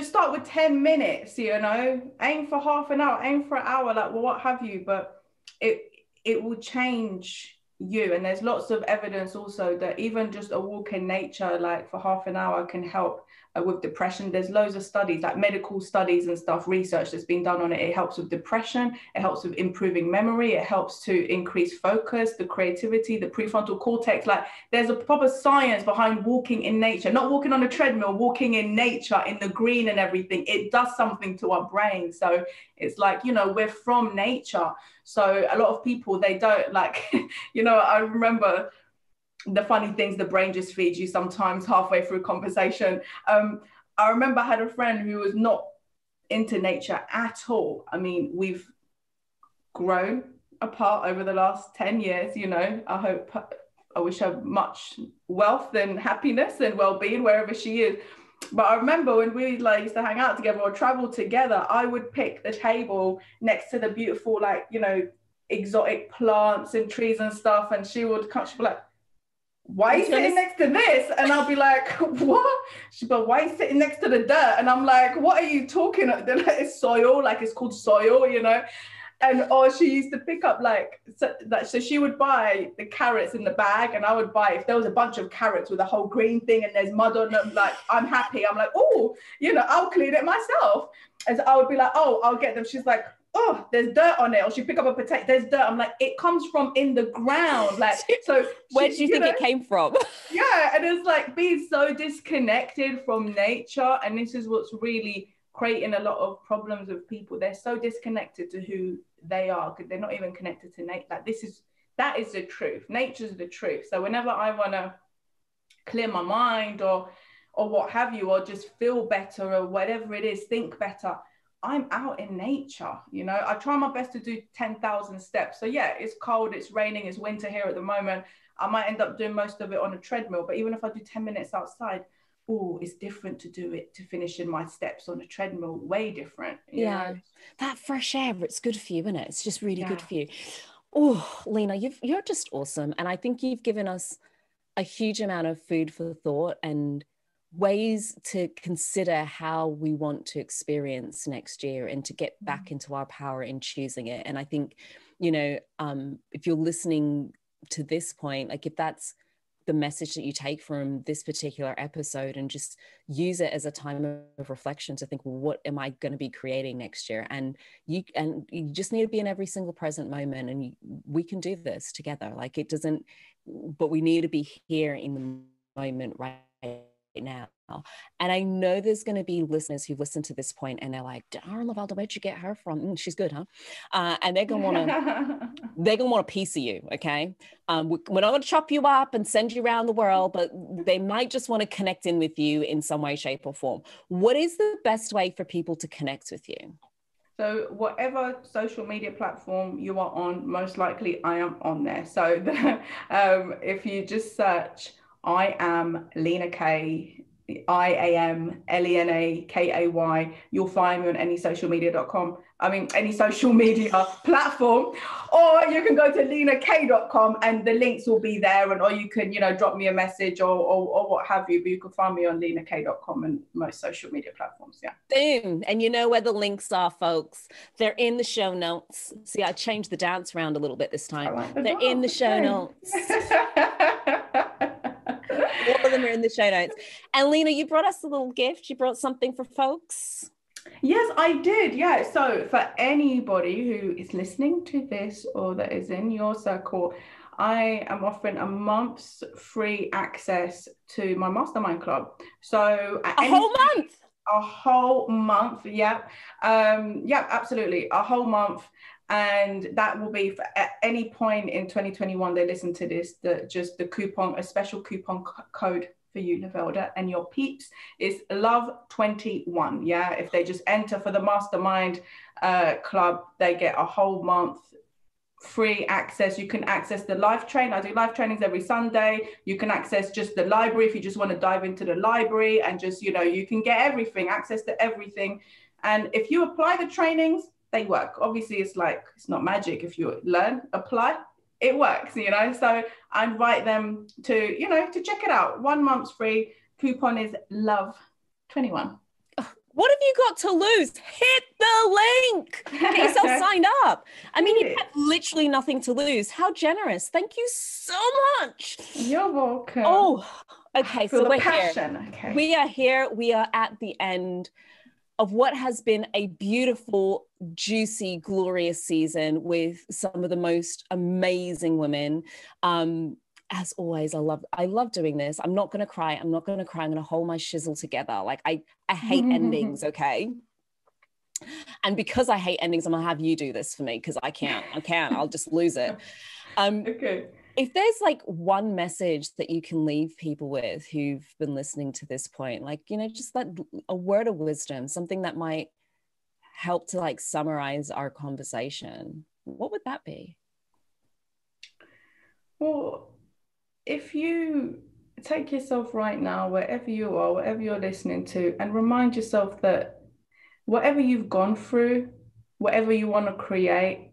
start with 10 minutes, aim for half an hour, aim for an hour, like, well, what have you, but it will change you. And there's lots of evidence also that even just a walk in nature, like for half an hour, can help with depression. There's loads of studies, like medical studies and stuff, research that's been done on it. It helps with depression. It helps with improving memory. It helps to increase focus, the creativity, the prefrontal cortex. Like there's a proper science behind walking in nature, not walking on a treadmill, walking in nature, in the green and everything. It does something to our brain. So it's like, we're from nature. So a lot of people, they don't like, I remember the funny things the brain just feeds you sometimes halfway through conversation. I remember I had a friend who was not into nature at all. I mean, we've grown apart over the last 10 years, I wish her much wealth and happiness and well-being wherever she is. But I remember when we used to hang out together or travel together, I would pick the table next to the beautiful, exotic plants and trees and stuff. And she would come, she'd be like, why are you sitting next to this? And I'll be like, what? She'd be like, why are you sitting next to the dirt? And I'm like, what are you talking about? They're like, it's soil, like it's called soil, And she used to pick up so she would buy the carrots in the bag, and I would buy, if there was a bunch of carrots with a whole green thing and there's mud on them, like I'm happy. I'm like, oh, I'll clean it myself. And so I would be like, oh, I'll get them. She's like, oh, there's dirt on it. Or she pick up a potato, there's dirt. I'm like, it comes from in the ground. Like, so where do you think it came from? Yeah. And it's like being so disconnected from nature. And this is what's really creating a lot of problems with people. They're so disconnected to who they are because they're not even connected to nature. Like that is the truth. Nature's the truth. So whenever I want to clear my mind or what have you, or just feel better or whatever it is, think better, I'm out in nature. I try my best to do 10,000 steps. So yeah, it's cold, it's raining, it's winter here at the moment. I might end up doing most of it on a treadmill, but even if I do 10 minutes outside, it's different to do it, to finish in my steps on a treadmill, way different. You know? That fresh air, it's good for you, isn't it? It's just really good for you. Oh, Lena, you're just awesome. And I think you've given us a huge amount of food for thought and ways to consider how we want to experience next year and to get back into our power in choosing it. And I think, if you're listening to this point, like if that's the message that you take from this particular episode, and just use it as a time of reflection to think, well, what am I going to be creating next year? And you just need to be in every single present moment, and we can do this together. Like it doesn't, but we need to be here in the moment right now. And I know there's going to be listeners who listen to this point and they're like, Lovelda, where'd you get her from? She's good, huh? And they're going to want a piece of you. Okay. We're not going to chop you up and send you around the world, but they might just want to connect in with you in some way, shape or form. What is the best way for people to connect with you? So whatever social media platform you are on, most likely I am on there. So if you just search, I am Lena Kay, IAMLENAKAY. You'll find me on any social media platform, or you can go to lenakay.com and the links will be there, or you can, drop me a message or what have you, but you can find me on lenakay.com and most social media platforms. Yeah. Boom. And you know where the links are, folks. They're in the show notes. See, I changed the dance around a little bit this time. They're in the show notes. All of them are in the show notes. And Lena, you brought us a little gift. You brought something for folks. Yes, I did. Yeah. So for anybody who is listening to this or that is in your circle, I am offering a month's free access to my mastermind club. So whole month. A whole month. Yeah. Yeah, absolutely. A whole month. And that will be for, at any point in 2021, they listen to this, a special coupon code for you, Lovelda, and your peeps is love21. Yeah. If they just enter for the mastermind club, they get a whole month free access. You can access the live train. I do live trainings every Sunday. You can access just the library if you just want to dive into the library and just, you can get everything, access to everything. And if you apply the trainings, they work. Obviously, it's not magic. If you learn, apply, it works, So I invite them to, to check it out. 1 month's free. Coupon is love21. What have you got to lose? Hit the link. Get yourself signed up. I mean, you have literally nothing to lose. How generous. Thank you so much. You're welcome. Oh, okay. So we're here. Okay. We are here. We are at the end of what has been a beautiful, juicy, glorious season with some of the most amazing women. As always, I love doing this. I'm not going to cry. I'm going to hold my shizzle together. I hate endings, okay? And because I hate endings, I'm going to have you do this for me because I can't. I'll just lose it. Okay. If there's one message that you can leave people with who've been listening to this point, just a word of wisdom, something that might help to summarize our conversation, what would that be? Well, if you take yourself right now, wherever you are, whatever you're listening to, and remind yourself that whatever you've gone through, whatever you want to create,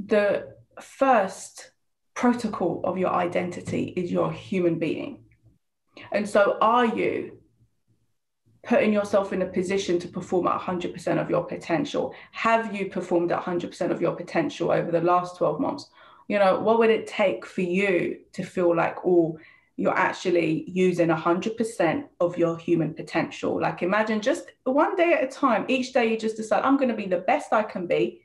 the first protocol of your identity is you're a human being. And so are you putting yourself in a position to perform at 100% of your potential? Have you performed at 100% of your potential over the last 12 months? What would it take for you to feel like, you're actually using 100% of your human potential? Imagine just one day at a time. Each day you just decide, I'm going to be the best I can be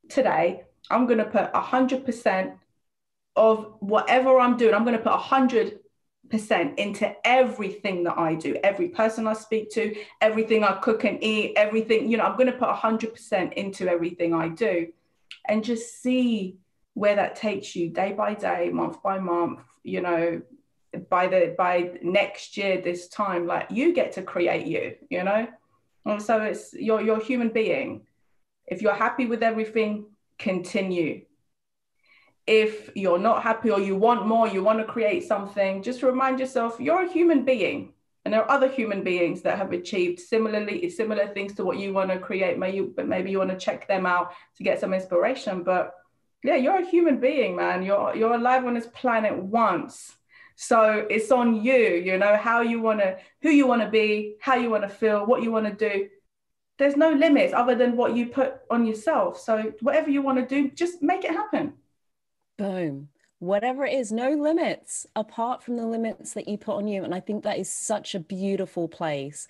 today. I'm going to put 100% of whatever I'm doing. I'm going to put 100% into everything that I do, every person I speak to, everything I cook and eat, everything, I'm going to put 100% into everything I do, and just see where that takes you day by day, month by month, by next year, this time, you get to create you, And so it's, you're a human being. If you're happy with everything, continue. If you're not happy or you want more, you want to create something, just remind yourself you're a human being. And there are other human beings that have achieved similar things to what you want to create. Maybe you want to check them out to get some inspiration. But yeah, you're a human being, man. You're alive on this planet once. So it's on you, who you want to be, how you want to feel, what you want to do. There's no limits other than what you put on yourself. So whatever you want to do, just make it happen. Boom. Whatever it is, no limits apart from the limits that you put on you. And I think that is such a beautiful place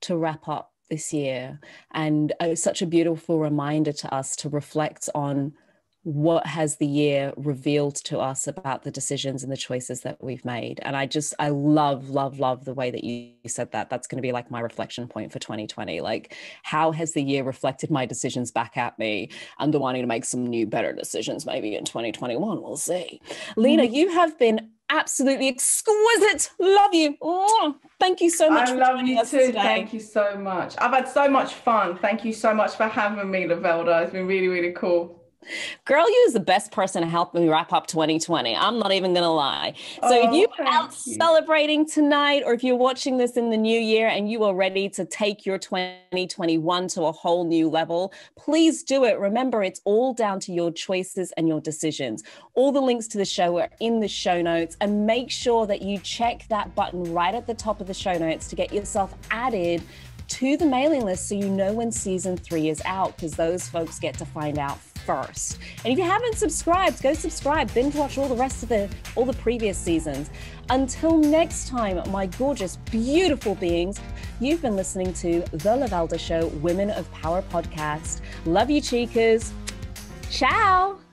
to wrap up this year, and such a beautiful reminder to us to reflect on what has the year revealed to us about the decisions and the choices that we've made. And I love the way that you said that. That's going to be my reflection point for 2020. How has the year reflected my decisions back at me? I'm the wanting to make some new, better decisions maybe in 2021. We'll see. Lena, you have been absolutely exquisite. Love you. Oh, thank you so much. I love you too. Today. Thank you so much. I've had so much fun. Thank you so much for having me, Lovelda. It's been really, really cool. Girl, you is the best person to help me wrap up 2020. I'm not even going to lie. So if you're out celebrating tonight, or if you're watching this in the new year and you are ready to take your 2021 to a whole new level, please do it. Remember, it's all down to your choices and your decisions. All the links to the show are in the show notes, and make sure that you check that button right at the top of the show notes to get yourself added to the mailing list so you know when season 3 is out, because those folks get to find out first. And if you haven't subscribed, go subscribe, binge watch all the rest of all the previous seasons. Until next time, my gorgeous, beautiful beings, you've been listening to The Lovelda Show, Women of Power podcast. Love you, chicas. Ciao.